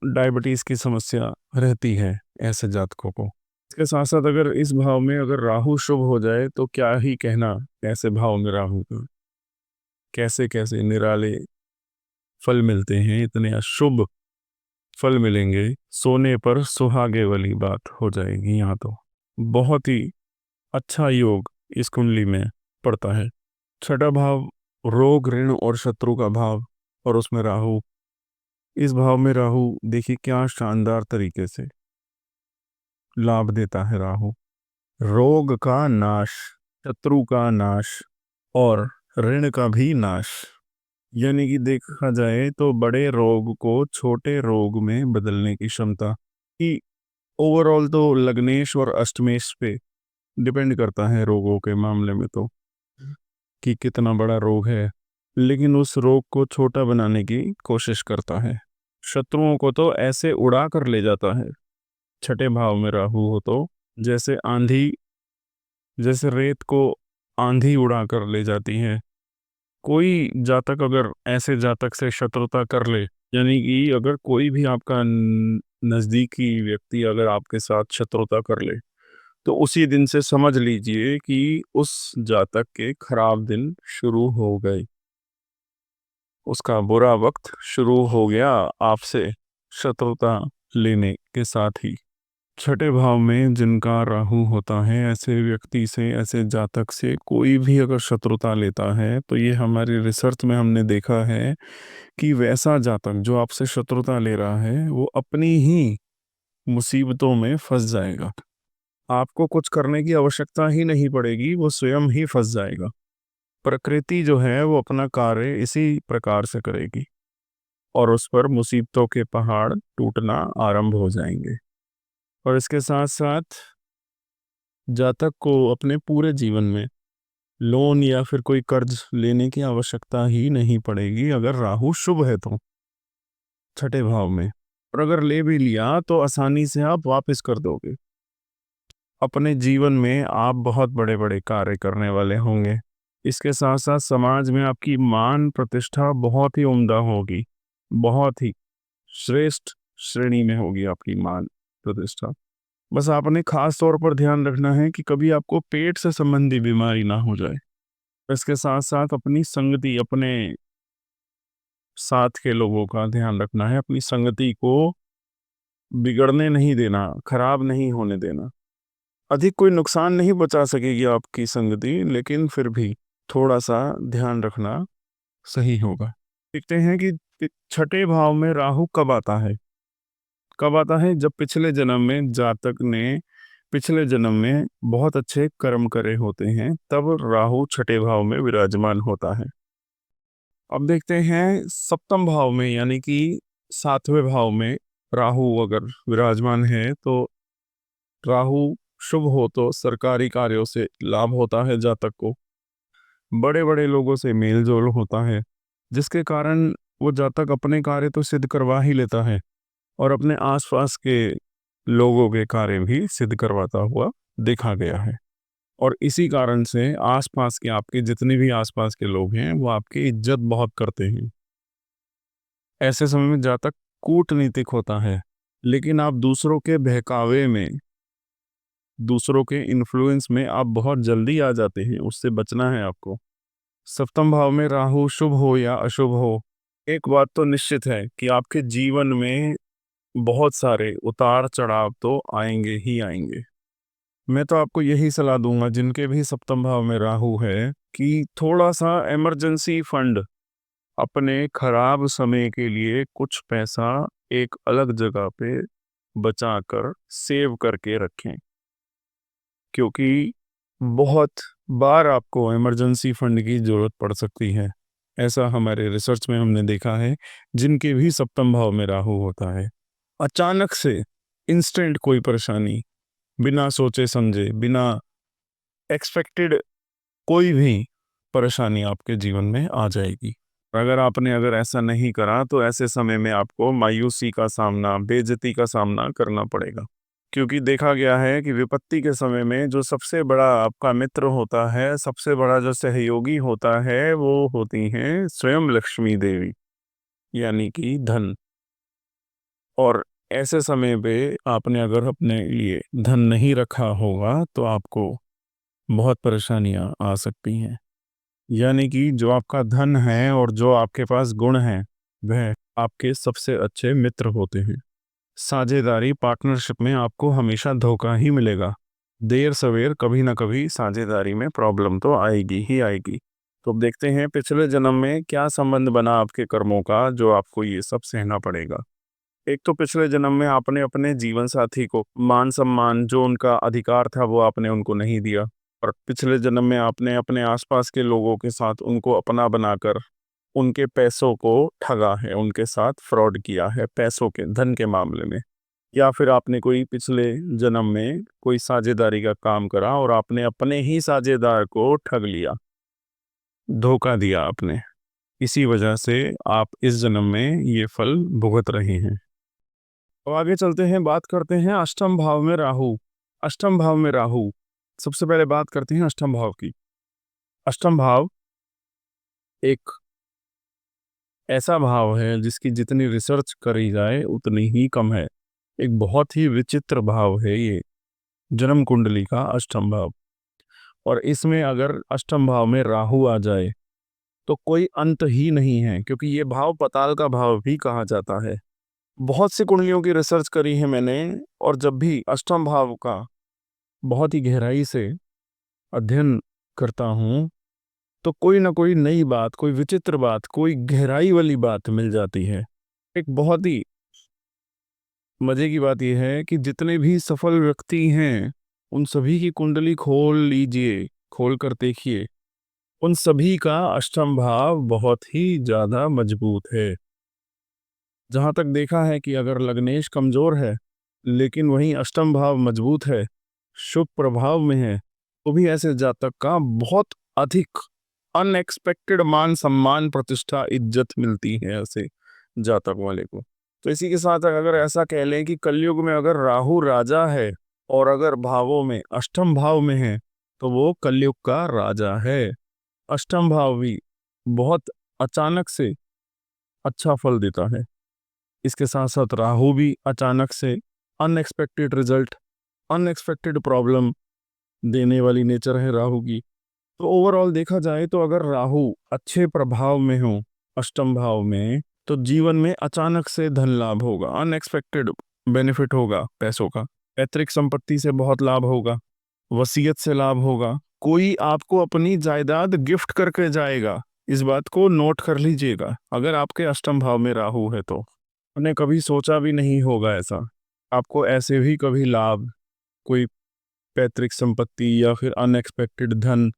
डायबिटीज की समस्या रहती है ऐसे जातकों को। इसके साथ साथ अगर इस भाव में अगर राहु शुभ हो जाए तो क्या ही कहना, ऐसे भाव में राहु का कैसे कैसे निराले फल मिलते हैं, इतने अशुभ फल मिलेंगे, सोने पर सुहागे वाली बात हो जाएगी। यहाँ तो बहुत ही अच्छा योग इस कुंडली में पड़ता है। छठा भाव रोग, ऋण और शत्रु का भाव, और उसमें राहु। इस भाव में राहु देखिए क्या शानदार तरीके से लाभ देता है राहु। रोग का नाश, शत्रु का नाश और ऋण का भी नाश। यानी कि देखा जाए तो बड़े रोग को छोटे रोग में बदलने की क्षमता कि ओवरऑल तो लग्नेश और अष्टमेश पे डिपेंड करता है रोगों के मामले में तो, कि कितना बड़ा रोग है, लेकिन उस रोग को छोटा बनाने की कोशिश करता है। शत्रुओं को तो ऐसे उड़ा कर ले जाता है छठे भाव में राहु हो तो, जैसे आंधी, जैसे रेत को आंधी उड़ा कर ले जाती है। कोई जातक अगर ऐसे जातक से शत्रुता कर ले, यानी कि अगर कोई भी आपका नज़दीकी व्यक्ति अगर आपके साथ शत्रुता कर ले, तो उसी दिन से समझ लीजिए कि उस जातक के खराब दिन शुरू हो गए, उसका बुरा वक्त शुरू हो गया आपसे शत्रुता लेने के साथ ही। छठे भाव में जिनका राहु होता है, ऐसे व्यक्ति से, ऐसे जातक से कोई भी अगर शत्रुता लेता है तो ये हमारी रिसर्च में हमने देखा है कि वैसा जातक जो आपसे शत्रुता ले रहा है वो अपनी ही मुसीबतों में फंस जाएगा। आपको कुछ करने की आवश्यकता ही नहीं पड़ेगी, वो स्वयं ही फंस जाएगा। प्रकृति जो है वो अपना कार्य इसी प्रकार से करेगी और उस पर मुसीबतों के पहाड़ टूटना आरंभ हो जाएंगे। और इसके साथ साथ जातक को अपने पूरे जीवन में लोन या फिर कोई कर्ज लेने की आवश्यकता ही नहीं पड़ेगी अगर राहु शुभ है तो छठे भाव में। और अगर ले भी लिया तो आसानी से आप वापस कर दोगे। अपने जीवन में आप बहुत बड़े बड़े कार्य करने वाले होंगे। इसके साथ साथ समाज में आपकी मान प्रतिष्ठा बहुत ही उम्दा होगी, बहुत ही श्रेष्ठ श्रेणी में होगी आपकी मान प्रतिष्ठा। बस आपने खास तौर पर ध्यान रखना है कि कभी आपको पेट से संबंधी बीमारी ना हो जाए। इसके साथ साथ अपनी संगति, अपने साथ के लोगों का ध्यान रखना है, अपनी संगति को बिगड़ने नहीं देना, खराब नहीं होने देना। अधिक कोई नुकसान नहीं बचा सकेगी आपकी संगति, लेकिन फिर भी थोड़ा सा ध्यान रखना सही होगा। देखते हैं कि छठे भाव में राहु कब आता है। कब आता है? जब पिछले जन्म में जातक ने पिछले जन्म में बहुत अच्छे कर्म करे होते हैं, तब राहु छठे भाव में विराजमान होता है। अब देखते हैं सप्तम भाव में, यानी कि सातवें भाव में राहु अगर विराजमान है तो राहु शुभ हो तो सरकारी कार्यों से लाभ होता है जातक को, बड़े बड़े लोगों से मेल जोल होता है, जिसके कारण वो जातक अपने कार्य तो सिद्ध करवा ही लेता है और अपने आसपास के लोगों के कार्य भी सिद्ध करवाता हुआ देखा गया है। और इसी कारण से आसपास के, आपके जितने भी आसपास के लोग हैं वो आपकी इज्जत बहुत करते हैं। ऐसे समय में जातक कूटनीतिक होता है, लेकिन आप दूसरों के बहकावे में, दूसरों के इन्फ्लुएंस में आप बहुत जल्दी आ जाते हैं, उससे बचना है आपको। सप्तम भाव में राहु शुभ हो या अशुभ हो, एक बात तो निश्चित है कि आपके जीवन में बहुत सारे उतार चढ़ाव तो आएंगे ही आएंगे। मैं तो आपको यही सलाह दूंगा जिनके भी सप्तम भाव में राहु है कि थोड़ा सा इमरजेंसी फंड, अपने खराब समय के लिए कुछ पैसा एक अलग जगह पे बचाकर सेव करके रखें, क्योंकि बहुत बार आपको इमरजेंसी फंड की जरूरत पड़ सकती है। ऐसा हमारे रिसर्च में हमने देखा है जिनके भी सप्तम भाव में राहु होता है। अचानक से इंस्टेंट कोई परेशानी, बिना सोचे समझे, बिना एक्सपेक्टेड कोई भी परेशानी आपके जीवन में आ जाएगी। अगर ऐसा नहीं करा तो ऐसे समय में आपको मायूसी का सामना, बेइज्जती का सामना करना पड़ेगा। क्योंकि देखा गया है कि विपत्ति के समय में जो सबसे बड़ा आपका मित्र होता है, सबसे बड़ा जो सहयोगी होता है, वो होती हैं स्वयं लक्ष्मी देवी, यानी कि धन। और ऐसे समय पे आपने अगर अपने लिए धन नहीं रखा होगा तो आपको बहुत परेशानियां आ सकती हैं। यानी कि जो आपका धन है और जो आपके पास गुण हैं, वह आपके सबसे अच्छे मित्र होते हैं। साझेदारी, पार्टनरशिप में आपको हमेशा धोखा ही मिलेगा। देर सवेर कभी ना कभी साझेदारी में प्रॉब्लम तो आएगी ही आएगी। तो अब देखते हैं पिछले जन्म में क्या संबंध बना आपके कर्मों का, जो आपको ये सब सहना पड़ेगा। एक तो पिछले जन्म में आपने अपने जीवन साथी को मान सम्मान, जो उनका अधिकार था, वो आपने उनको नहीं दिया। और पिछले जन्म में आपने अपने आसपास के लोगों के साथ उनको अपना बनाकर उनके पैसों को ठगा है, उनके साथ फ्रॉड किया है पैसों के, धन के मामले में। या फिर आपने कोई पिछले जन्म में कोई साझेदारी का काम करा और आपने अपने ही साझेदार को ठग लिया, धोखा दिया आपने। इसी वजह से आप इस जन्म में ये फल भुगत रहे हैं। अब आगे चलते हैं, बात करते हैं अष्टम भाव में राहु। अष्टम भाव में राहु, सबसे पहले बात करते हैं अष्टम भाव की। अष्टम भाव एक ऐसा भाव है जिसकी जितनी रिसर्च करी जाए उतनी ही कम है। एक बहुत ही विचित्र भाव है ये, जन्म कुंडली का अष्टम भाव। और इसमें अगर अष्टम भाव में राहु आ जाए तो कोई अंत ही नहीं है, क्योंकि ये भाव पताल का भाव भी कहा जाता है। बहुत सी कुंडलियों की रिसर्च करी है मैंने, और जब भी अष्टम भाव का बहुत ही गहराई से अध्ययन करता हूँ तो कोई ना कोई नई बात, कोई विचित्र बात, कोई गहराई वाली बात मिल जाती है। एक बहुत ही मजे की बात यह है कि जितने भी सफल व्यक्ति हैं, उन सभी की कुंडली खोल लीजिए, खोल कर देखिए, उन सभी का अष्टम भाव बहुत ही ज्यादा मजबूत है। जहां तक देखा है कि अगर लग्नेश कमजोर है लेकिन वहीं अष्टम भाव मजबूत है, शुभ प्रभाव में है, तो भी ऐसे जातक का बहुत अधिक अनएक्सपेक्टेड मान सम्मान, प्रतिष्ठा, इज्जत मिलती है ऐसे जातक वाले को। तो इसी के साथ अगर ऐसा कह लें कि कलयुग में अगर राहु राजा है और अगर भावों में अष्टम भाव में है तो वो कलयुग का राजा है। अष्टम भाव भी बहुत अचानक से अच्छा फल देता है। इसके साथ साथ राहु भी अचानक से अनएक्सपेक्टेड रिजल्ट, अनएक्सपेक्टेड प्रॉब्लम देने वाली नेचर है राहु की। तो ओवरऑल देखा जाए तो अगर राहु अच्छे प्रभाव में हो अष्टम भाव में, तो जीवन में अचानक से धन लाभ होगा, अनएक्सपेक्टेड बेनिफिट होगा पैसों का। पैतृक संपत्ति से बहुत लाभ होगा, वसीयत से लाभ होगा, कोई आपको अपनी जायदाद गिफ्ट करके जाएगा। इस बात को नोट कर लीजिएगा, अगर आपके अष्टम भाव में राहु है तो। आपने कभी सोचा भी नहीं होगा ऐसा, आपको ऐसे भी कभी लाभ, कोई पैतृक संपत्ति या फिर अनएक्सपेक्टेड धन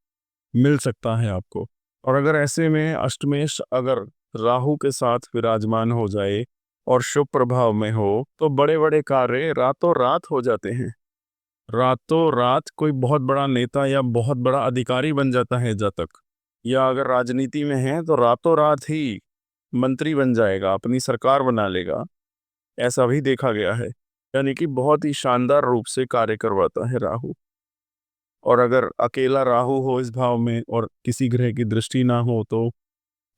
मिल सकता है आपको। और अगर ऐसे में अष्टमेश अगर राहु के साथ विराजमान हो जाए और शुभ प्रभाव में हो तो बड़े बड़े कार्य रातों रात हो जाते हैं। रातों रात कोई बहुत बड़ा नेता या बहुत बड़ा अधिकारी बन जाता है जातक, या अगर राजनीति में है तो रातों रात ही मंत्री बन जाएगा, अपनी सरकार बना लेगा। ऐसा भी देखा गया है। यानी कि बहुत ही शानदार रूप से कार्य करवाता है राहु। और अगर अकेला राहु हो इस भाव में और किसी ग्रह की दृष्टि ना हो, तो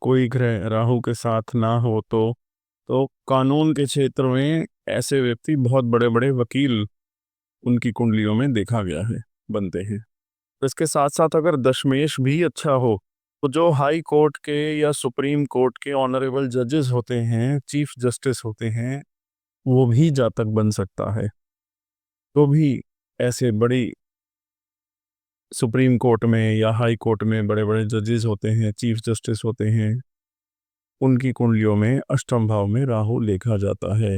कोई ग्रह राहु के साथ ना हो, तो कानून के क्षेत्र में ऐसे व्यक्ति बहुत बड़े बड़े वकील उनकी कुंडलियों में देखा गया है, बनते हैं। तो इसके साथ साथ अगर दशमेश भी अच्छा हो तो जो हाई कोर्ट के या सुप्रीम कोर्ट के ऑनरेबल जजेस होते हैं, चीफ जस्टिस होते हैं, वो भी जातक बन सकता है। तो भी ऐसे बड़ी सुप्रीम कोर्ट में या हाई कोर्ट में बड़े बड़े जजेस होते हैं, चीफ जस्टिस होते हैं, उनकी कुंडलियों में अष्टम भाव में राहु देखा जाता है।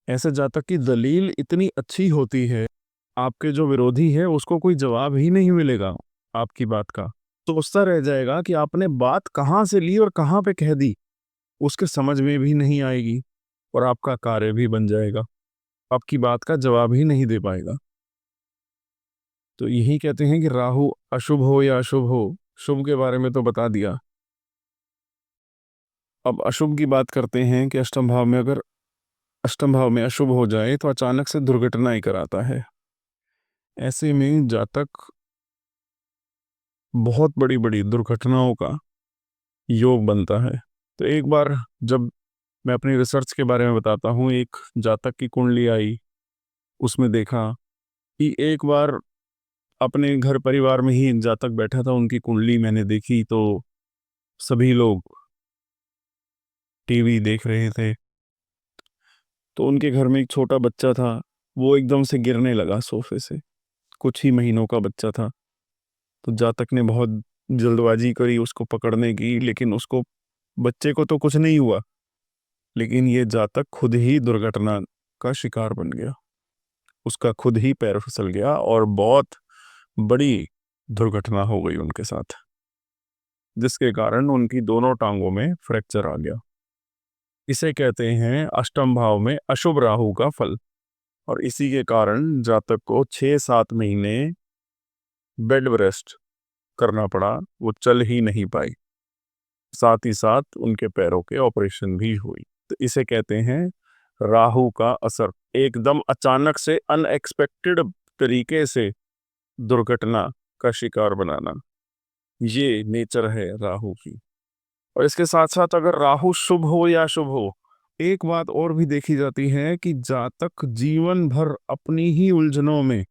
ऐसे जातक की दलील इतनी अच्छी होती है, आपके जो विरोधी है उसको कोई जवाब ही नहीं मिलेगा आपकी बात का। सोचता रह जाएगा कि आपने बात कहाँ से ली और कहाँ पे कह दी, उसके समझ में भी नहीं आएगी और आपका कार्य भी बन जाएगा, आपकी बात का जवाब ही नहीं दे पाएगा। तो यही कहते हैं कि राहु अशुभ हो या अशुभ हो, शुभ के बारे में तो बता दिया। अब अशुभ की बात करते हैं कि अष्टम भाव में अगर अष्टम भाव में अशुभ हो जाए तो अचानक से दुर्घटना ही कराता है। ऐसे में जातक बहुत बड़ी बड़ी दुर्घटनाओं का योग बनता है। तो एक बार जब मैं अपनी रिसर्च के बारे में बताता हूँ, एक जातक की कुंडली आई, उसमें देखा कि एक बार अपने घर परिवार में ही एक जातक बैठा था, उनकी कुंडली मैंने देखी तो सभी लोग टीवी देख रहे थे, तो उनके घर में एक छोटा बच्चा था, वो एकदम से गिरने लगा सोफे से, कुछ ही महीनों का बच्चा था। तो जातक ने बहुत जल्दबाजी करी उसको पकड़ने की, लेकिन उसको बच्चे को तो कुछ नहीं हुआ, लेकिन ये जातक खुद ही दुर्घटना का शिकार बन गया। उसका खुद ही पैर फिसल गया और बहुत बड़ी दुर्घटना हो गई उनके साथ, जिसके कारण उनकी दोनों टांगों में फ्रैक्चर आ गया। इसे कहते हैं अष्टम भाव में अशुभ राहु का फल। और इसी के कारण जातक को 6-7 महीने बेड रेस्ट करना पड़ा, वो चल ही नहीं पाई। साथ ही साथ उनके पैरों के ऑपरेशन भी हुई। तो इसे कहते हैं राहु का असर, एकदम अचानक से अनएक्सपेक्टेड तरीके से दुर्घटना का शिकार बनाना, ये नेचर है राहु की। और इसके साथ साथ अगर राहु शुभ हो या अशुभ हो, एक बात और भी देखी जाती है कि जातक जीवन भर अपनी ही उलझनों में,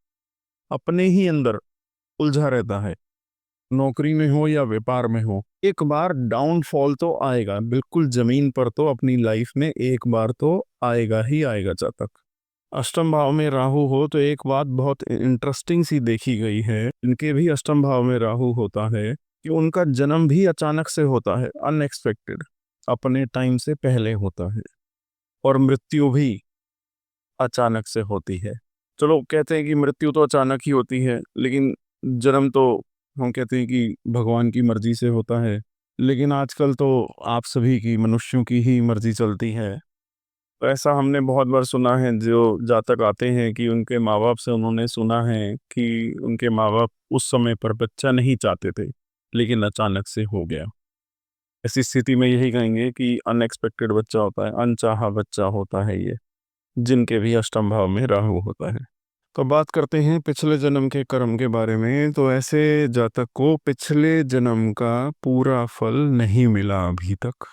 अपने ही अंदर उलझा रहता है। नौकरी में हो या व्यापार में हो, एक बार डाउनफॉल तो आएगा, बिल्कुल जमीन पर तो अपनी लाइफ में एक बार तो आएगा ही आएगा जातक। अष्टम भाव में राहु हो तो एक बात बहुत इंटरेस्टिंग सी देखी गई है, इनके भी अष्टम भाव में राहु होता है कि उनका जन्म भी अचानक से होता है, अनएक्सपेक्टेड, अपने टाइम से पहले होता है। और मृत्यु भी अचानक से होती है। चलो कहते हैं कि मृत्यु तो अचानक ही होती है, लेकिन जन्म तो हम कहते हैं कि भगवान की मर्जी से होता है। लेकिन आजकल तो आप सभी की, मनुष्यों की ही मर्जी चलती है। तो ऐसा हमने बहुत बार सुना है, जो जातक आते हैं कि उनके माँ बाप से उन्होंने सुना है कि उनके माँ बाप उस समय पर बच्चा नहीं चाहते थे, लेकिन अचानक से हो गया। ऐसी स्थिति में यही कहेंगे कि अनएक्सपेक्टेड बच्चा होता है, अनचाहा बच्चा होता है ये, जिनके भी अष्टम भाव में राहु होता है। तो बात करते हैं पिछले जन्म के कर्म के बारे में। तो ऐसे जातक को पिछले जन्म का पूरा फल नहीं मिला अभी तक।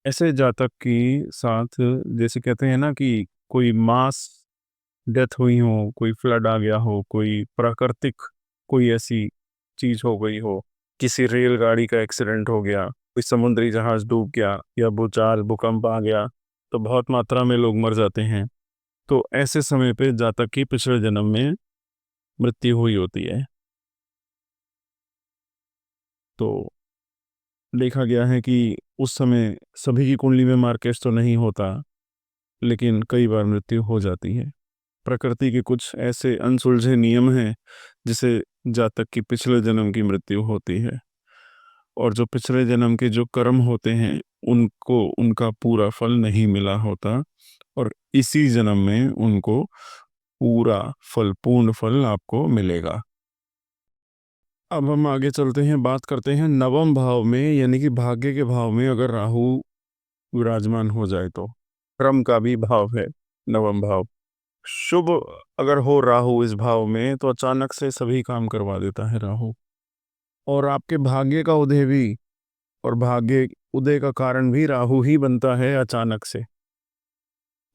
ऐसे जातक की साथ, जैसे कहते हैं ना कि कोई मास डेथ हुई हो, कोई फ्लड आ गया हो, कोई प्राकृतिक कोई ऐसी चीज हो गई हो, किसी रेलगाड़ी का एक्सीडेंट हो गया, कोई समुद्री जहाज डूब गया, या भूचाल भूकंप आ गया, तो बहुत मात्रा में लोग मर जाते हैं। तो ऐसे समय पे जातक की पिछले जन्म में मृत्यु हुई होती है। तो देखा गया है कि उस समय सभी की कुंडली में मार्केश तो नहीं होता, लेकिन कई बार मृत्यु हो जाती है। प्रकृति के कुछ ऐसे अनसुलझे नियम हैं जिसे जातक की पिछले जन्म की मृत्यु होती है। और जो पिछले जन्म के जो कर्म होते हैं, उनको उनका पूरा फल नहीं मिला होता, और इसी जन्म में उनको पूरा फल, पूर्ण फल आपको मिलेगा। अब हम आगे चलते हैं, बात करते हैं नवम भाव में, यानी कि भाग्य के भाव में अगर राहु विराजमान हो जाए तो। कर्म का भी भाव है नवम भाव। शुभ अगर हो राहु इस भाव में तो अचानक से सभी काम करवा देता है राहु। और आपके भाग्य का उदय भी, और भाग्य उदय का कारण भी राहु ही बनता है अचानक से।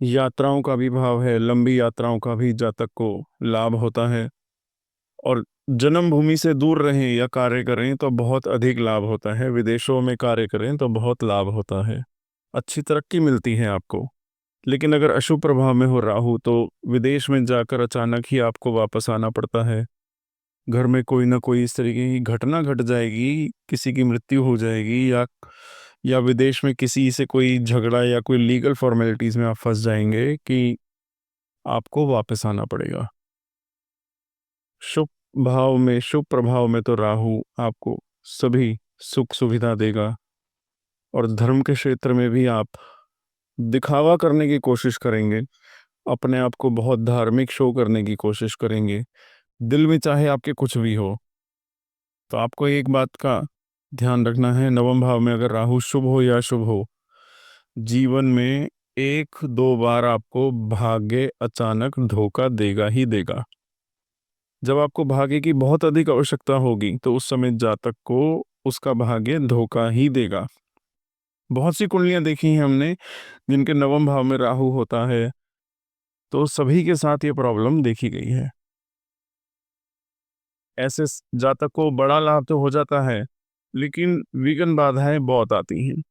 यात्राओं का भी भाव है, लंबी यात्राओं का भी जातक को लाभ होता है। और जन्मभूमि से दूर रहें या कार्य करें तो बहुत अधिक लाभ होता है, विदेशों में कार्य करें तो बहुत लाभ होता है, अच्छी तरक्की मिलती है आपको। लेकिन अगर अशुभ प्रभाव में हो राहु तो विदेश में जाकर अचानक ही आपको वापस आना पड़ता है। घर में कोई ना कोई इस तरीके की घटना घट जाएगी, किसी की मृत्यु हो जाएगी, या विदेश में किसी से कोई झगड़ा या कोई लीगल फॉर्मेलिटीज में आप फंस जाएंगे कि आपको वापस आना पड़ेगा। शुभ भाव में, शुभ प्रभाव में तो राहु आपको सभी सुख सुविधा देगा। और धर्म के क्षेत्र में भी आप दिखावा करने की कोशिश करेंगे, अपने आप को बहुत धार्मिक शो करने की कोशिश करेंगे, दिल में चाहे आपके कुछ भी हो। तो आपको एक बात का ध्यान रखना है, नवम भाव में अगर राहु शुभ हो या अशुभ हो, जीवन में एक दो बार आपको भाग्य अचानक धोखा देगा ही देगा। जब आपको भाग्य की बहुत अधिक आवश्यकता होगी तो उस समय जातक को उसका भाग्य धोखा ही देगा। बहुत सी कुंडलियां देखी हैं हमने जिनके नवम भाव में राहु होता है, तो सभी के साथ ये प्रॉब्लम देखी गई है। ऐसे जातक को बड़ा लाभ तो हो जाता है, लेकिन विघ्न बाधाएं बहुत आती हैं।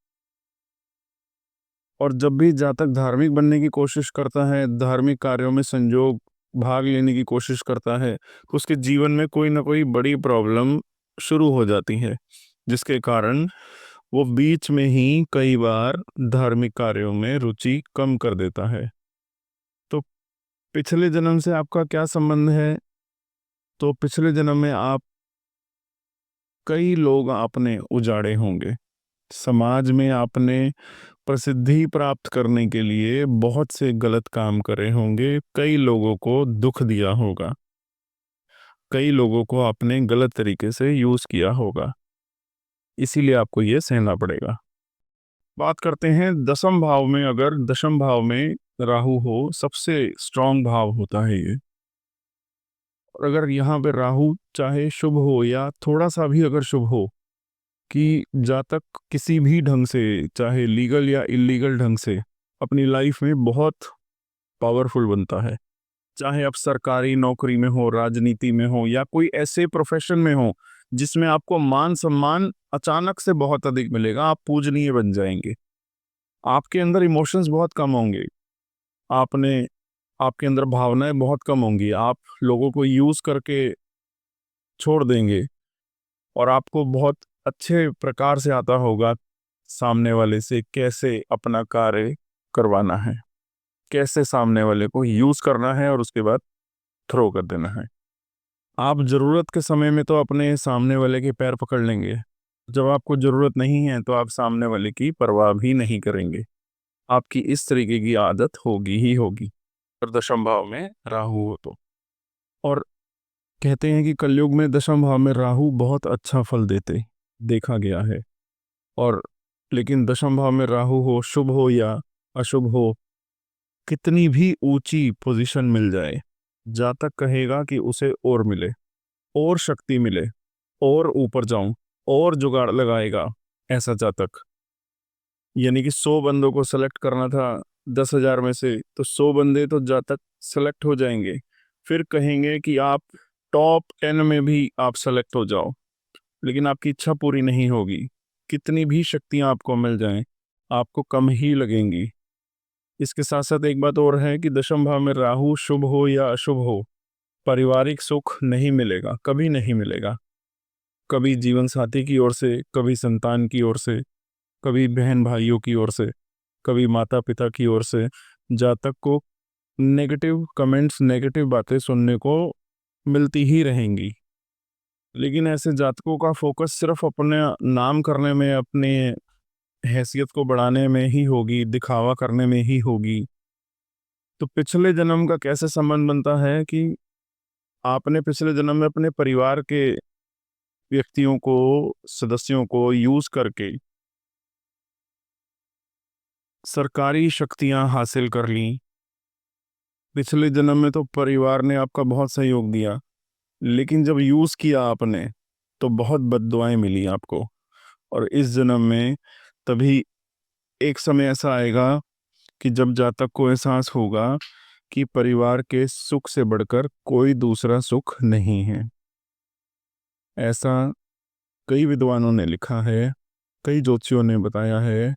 और जब भी जातक धार्मिक बनने की कोशिश करता है, धार्मिक कार्यों में संयोग भाग लेने की कोशिश करता है, तो उसके जीवन में कोई ना कोई बड़ी प्रॉब्लम शुरू हो जाती है, जिसके कारण वो बीच में ही कई बार धार्मिक कार्यों में रुचि कम कर देता है। तो पिछले जन्म से आपका क्या संबंध है? तो पिछले जन्म में आप कई लोग आपने उजाड़े होंगे। समाज में आपने प्रसिद्धि प्राप्त करने के लिए बहुत से गलत काम करे होंगे, कई लोगों को दुख दिया होगा, कई लोगों को आपने गलत तरीके से यूज किया होगा, इसीलिए आपको ये सहना पड़ेगा। बात करते हैं दसम भाव में। अगर दशम भाव में राहु हो, सबसे स्ट्रांग भाव होता है ये। और अगर यहाँ पे राहु चाहे शुभ हो या थोड़ा सा भी अगर शुभ हो, कि जातक किसी भी ढंग से, चाहे लीगल या इलीगल ढंग से, अपनी लाइफ में बहुत पावरफुल बनता है। चाहे आप सरकारी नौकरी में हो, राजनीति में हो, या कोई ऐसे प्रोफेशन में हो जिसमें आपको मान सम्मान अचानक से बहुत अधिक मिलेगा, आप पूजनीय बन जाएंगे। आपके अंदर इमोशंस बहुत कम होंगे, आपने आपके अंदर भावनाएं बहुत कम होंगी, आप लोगों को यूज करके छोड़ देंगे। और आपको बहुत अच्छे प्रकार से आता होगा सामने वाले से कैसे अपना कार्य करवाना है, कैसे सामने वाले को यूज करना है और उसके बाद थ्रो कर देना है। आप जरूरत के समय में तो अपने सामने वाले के पैर पकड़ लेंगे, जब आपको जरूरत नहीं है तो आप सामने वाले की परवाह भी नहीं करेंगे। आपकी इस तरीके की आदत होगी ही होगी और दशम भाव में राहु हो तो। और कहते हैं कि कलयुग में दशम भाव में राहु बहुत अच्छा फल देते देखा गया है। और लेकिन दशम भाव में राहु हो, शुभ हो या अशुभ हो, कितनी भी ऊंची पोजीशन मिल जाए, जातक कहेगा कि उसे और मिले, और शक्ति मिले, और ऊपर जाऊं, और जुगाड़ लगाएगा। ऐसा जातक, यानी कि 100 बंदों को सेलेक्ट करना था 10,000 में से, तो 100 बंदे तो जातक सेलेक्ट हो जाएंगे। फिर कहेंगे कि आप टॉप 10 में भी आप सेलेक्ट हो जाओ, लेकिन आपकी इच्छा पूरी नहीं होगी। कितनी भी शक्तियां आपको मिल जाएं, आपको कम ही लगेंगी। इसके साथ साथ एक बात और है कि दशम भाव में राहु शुभ हो या अशुभ हो, पारिवारिक सुख नहीं मिलेगा, कभी नहीं मिलेगा। कभी जीवन साथी की ओर से, कभी संतान की ओर से, कभी बहन भाइयों की ओर से, कभी माता पिता की ओर से, जातक को नेगेटिव कमेंट्स, नेगेटिव बातें सुनने को मिलती ही रहेंगी। लेकिन ऐसे जातकों का फोकस सिर्फ अपने नाम करने में, अपने हैसियत को बढ़ाने में ही होगी, दिखावा करने में ही होगी। तो पिछले जन्म का कैसे संबंध बनता है कि आपने पिछले जन्म में अपने परिवार के व्यक्तियों को, सदस्यों को यूज करके सरकारी शक्तियां हासिल कर ली। पिछले जन्म में तो परिवार ने आपका बहुत सहयोग दिया, लेकिन जब यूज किया आपने तो बहुत बद्दुआएं मिली आपको। और इस जन्म में तभी एक समय ऐसा आएगा कि जब जातक को एहसास होगा कि परिवार के सुख से बढ़कर कोई दूसरा सुख नहीं है। ऐसा कई विद्वानों ने लिखा है, कई ज्योतिषियों ने बताया है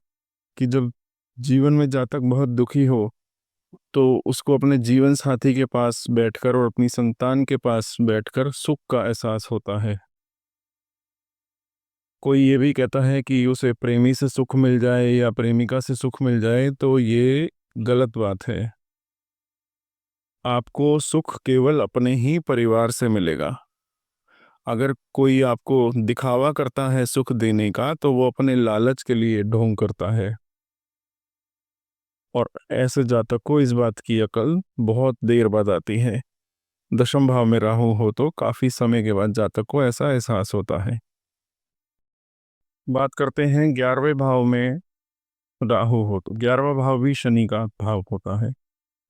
कि जब जीवन में जातक बहुत दुखी हो तो उसको अपने जीवन साथी के पास बैठकर और अपनी संतान के पास बैठकर सुख का एहसास होता है। कोई ये भी कहता है कि उसे प्रेमी से सुख मिल जाए या प्रेमिका से सुख मिल जाए, तो ये गलत बात है। आपको सुख केवल अपने ही परिवार से मिलेगा। अगर कोई आपको दिखावा करता है सुख देने का, तो वो अपने लालच के लिए ढोंग करता है। और ऐसे जातक को इस बात की अकल बहुत देर बाद आती है दशम भाव में राहु हो तो काफी समय के बाद जातक को ऐसा एहसास होता है। बात करते हैं 11वें भाव में राहु हो तो 11वां भाव भी शनि का भाव होता है।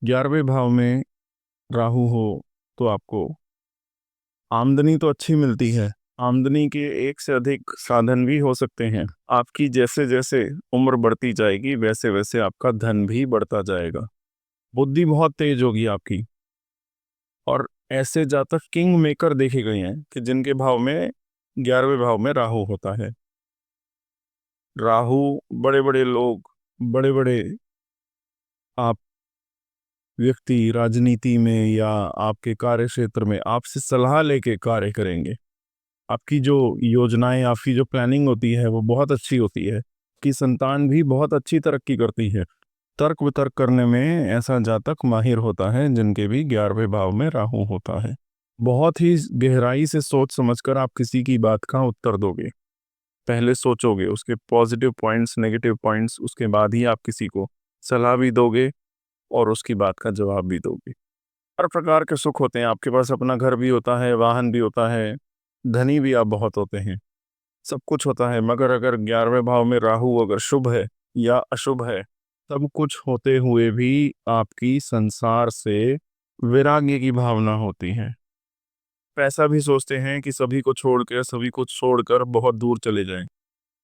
11वें भाव में राहु हो तो आपको आमदनी तो अच्छी मिलती है। आमदनी के एक से अधिक साधन भी हो सकते हैं। आपकी जैसे जैसे उम्र बढ़ती जाएगी वैसे वैसे आपका धन भी बढ़ता जाएगा। बुद्धि बहुत तेज होगी आपकी। और ऐसे जातक किंग मेकर देखे गए हैं कि जिनके भाव में 11वें भाव में राहु होता है। राहु बड़े बड़े लोग, बड़े बड़े आप व्यक्ति राजनीति में या आपके कार्य क्षेत्र में आपसे सलाह लेके कार्य करेंगे। आपकी जो योजनाएं, आपकी जो प्लानिंग होती है वो बहुत अच्छी होती है। कि संतान भी बहुत अच्छी तरक्की करती है। तर्क वितर्क करने में ऐसा जातक माहिर होता है जिनके भी 11वें भाव में राहु होता है। बहुत ही गहराई से सोच समझकर आप किसी की बात का उत्तर दोगे। पहले सोचोगे उसके पॉजिटिव पॉइंट्स, नेगेटिव पॉइंट्स, उसके बाद ही आप किसी को सलाह भी दोगे और उसकी बात का जवाब भी दोगे। हर प्रकार के सुख होते हैं आपके पास। अपना घर भी होता है, वाहन भी होता है, धनी भी आप बहुत होते हैं, सब कुछ होता है। मगर अगर 11वें भाव में राहु अगर शुभ है या अशुभ है, सब कुछ होते हुए भी आपकी संसार से वैराग्य की भावना होती है। पैसा भी सोचते हैं कि सभी को छोड़कर, सभी कुछ छोड़कर बहुत दूर चले जाएं।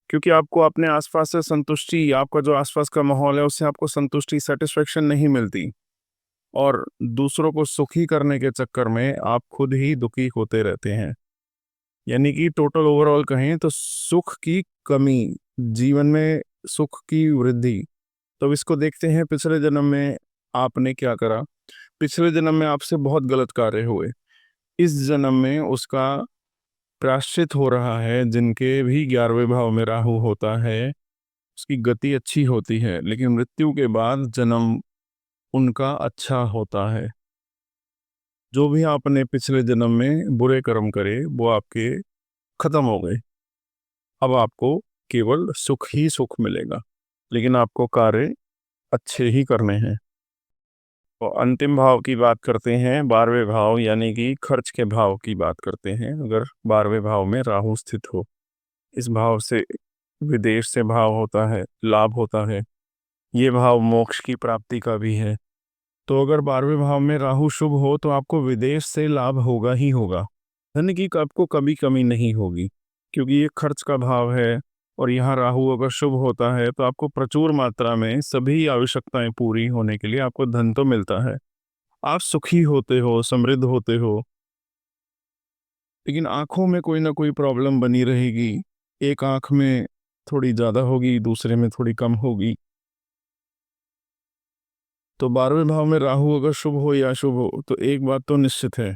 क्योंकि आपको अपने आसपास से संतुष्टि, आपका जो आसपास का माहौल है उससे आपको संतुष्टि, सेटिस्फेक्शन नहीं मिलती। और दूसरों को सुखी करने के चक्कर में आप खुद ही दुखी होते रहते हैं। यानी कि टोटल ओवरऑल कहें तो सुख की कमी, जीवन में सुख की वृद्धि। तो इसको देखते हैं पिछले जन्म में आपने क्या करा। पिछले जन्म में आपसे बहुत गलत कार्य हुए, इस जन्म में उसका प्रायश्चित हो रहा है। जिनके भी 11वें भाव में राहु होता है उसकी गति अच्छी होती है, लेकिन मृत्यु के बाद जन्म उनका अच्छा होता है। जो भी आपने पिछले जन्म में बुरे कर्म करे वो आपके खत्म हो गए। अब आपको केवल सुख ही सुख मिलेगा, लेकिन आपको कार्य अच्छे ही करने हैं। तो अंतिम भाव की बात करते हैं, 12वें भाव यानी कि खर्च के भाव की बात करते हैं। अगर 12वें भाव में राहु स्थित हो, इस भाव से विदेश से भाव होता है, लाभ होता है। ये भाव मोक्ष की प्राप्ति का भी है। तो अगर 12वें भाव में राहु शुभ हो तो आपको विदेश से लाभ होगा ही होगा। धन की आपको कभी कमी नहीं होगी, क्योंकि ये खर्च का भाव है। और यहाँ राहु अगर शुभ होता है तो आपको प्रचुर मात्रा में सभी आवश्यकताएं पूरी होने के लिए आपको धन तो मिलता है। आप सुखी होते हो, समृद्ध होते हो, लेकिन आंखों में कोई ना कोई प्रॉब्लम बनी रहेगी। एक आंख में थोड़ी ज़्यादा होगी, दूसरे में थोड़ी कम होगी। तो 12वें भाव में राहु अगर शुभ हो या अशुभ हो तो एक बात तो निश्चित है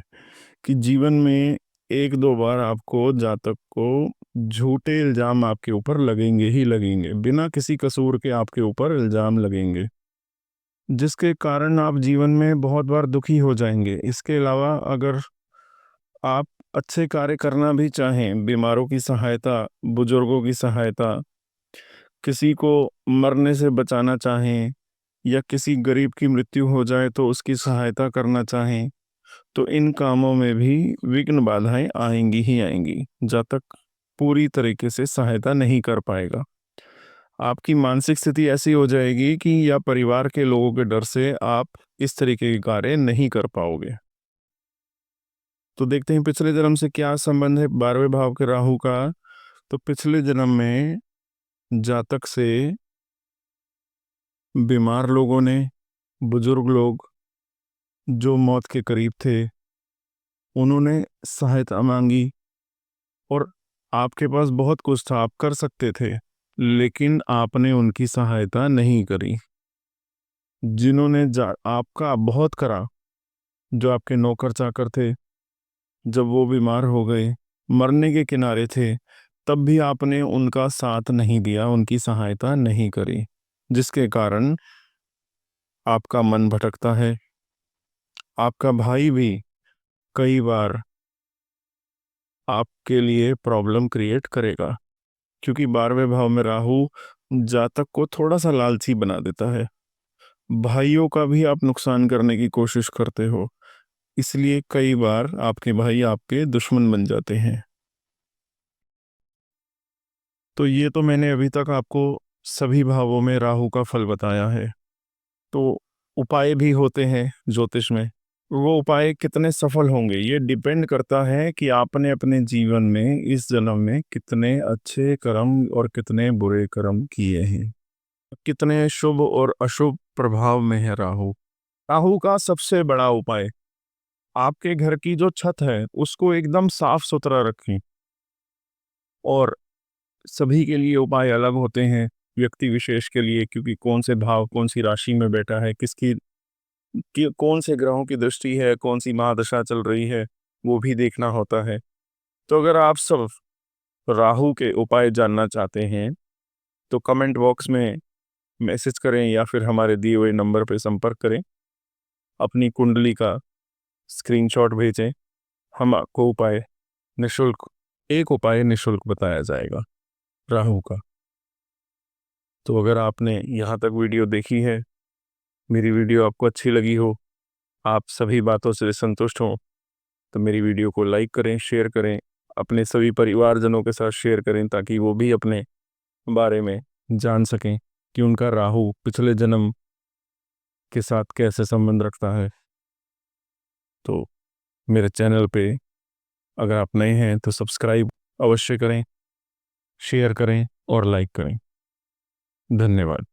कि जीवन में एक दो बार आपको, जातक को, झूठे इल्जाम आपके ऊपर लगेंगे ही लगेंगे। बिना किसी कसूर के आपके ऊपर इल्जाम लगेंगे, जिसके कारण आप जीवन में बहुत बार दुखी हो जाएंगे। इसके अलावा अगर आप अच्छे कार्य करना भी चाहें, बीमारों की सहायता, बुजुर्गों की सहायता, किसी को मरने से बचाना चाहें या किसी गरीब की मृत्यु हो जाए तो उसकी सहायता करना चाहें, तो इन कामों में भी विघ्न बाधाएं आएंगी ही आएंगी। जब तक पूरी तरीके से सहायता नहीं कर पाएगा, आपकी मानसिक स्थिति ऐसी हो जाएगी कि या परिवार के लोगों के डर से आप इस तरीके के कार्य नहीं कर पाओगे। तो देखते हैं पिछले जन्म से क्या संबंध है 12वें भाव के राहु का। तो पिछले जन्म में जातक से बीमार लोगों ने, बुजुर्ग लोग जो मौत के करीब थे, उन्होंने सहायता मांगी। और आपके पास बहुत कुछ था, आप कर सकते थे, लेकिन आपने उनकी सहायता नहीं करी। जिन्होंने आपका बहुत करा, जो आपके नौकर चाकर थे, जब वो बीमार हो गए, मरने के किनारे थे, तब भी आपने उनका साथ नहीं दिया, उनकी सहायता नहीं करी, जिसके कारण आपका मन भटकता है। आपका भाई भी कई बार आपके लिए प्रॉब्लम क्रिएट करेगा, क्योंकि 12वें भाव में राहु जातक को थोड़ा सा लालची बना देता है। भाइयों का भी आप नुकसान करने की कोशिश करते हो। इसलिए कई बार आपके भाई आपके दुश्मन बन जाते हैं। तो ये तो मैंने अभी तक आपको सभी भावों में राहु का फल बताया है। तो उपाय भी होते हैं ज्योतिष में। वो उपाय कितने सफल होंगे ये डिपेंड करता है कि आपने अपने जीवन में इस जन्म में कितने अच्छे कर्म और कितने बुरे कर्म किए हैं, कितने शुभ और अशुभ प्रभाव में है राहु। राहु का सबसे बड़ा उपाय, आपके घर की जो छत है उसको एकदम साफ सुथरा रखें। और सभी के लिए उपाय अलग होते हैं, व्यक्ति विशेष के लिए, क्योंकि कौन से भाव कौन सी राशि में बैठा है, किसकी कौन से ग्रहों की दृष्टि है, कौन सी महादशा चल रही है, वो भी देखना होता है। तो अगर आप सब राहु के उपाय जानना चाहते हैं तो कमेंट बॉक्स में मैसेज करें या फिर हमारे दिए हुए नंबर पर संपर्क करें, अपनी कुंडली का स्क्रीनशॉट भेजें, हम आपको उपाय निशुल्क, एक उपाय निशुल्क बताया जाएगा राहु का। तो अगर आपने यहाँ तक वीडियो देखी है, मेरी वीडियो आपको अच्छी लगी हो, आप सभी बातों से संतुष्ट हो, तो मेरी वीडियो को लाइक करें, शेयर करें, अपने सभी परिवारजनों के साथ शेयर करें ताकि वो भी अपने बारे में जान सकें कि उनका राहु पिछले जन्म के साथ कैसे संबंध रखता है। तो मेरे चैनल पे अगर आप नए हैं तो सब्सक्राइब अवश्य करें, शेयर करें और लाइक करें। धन्यवाद।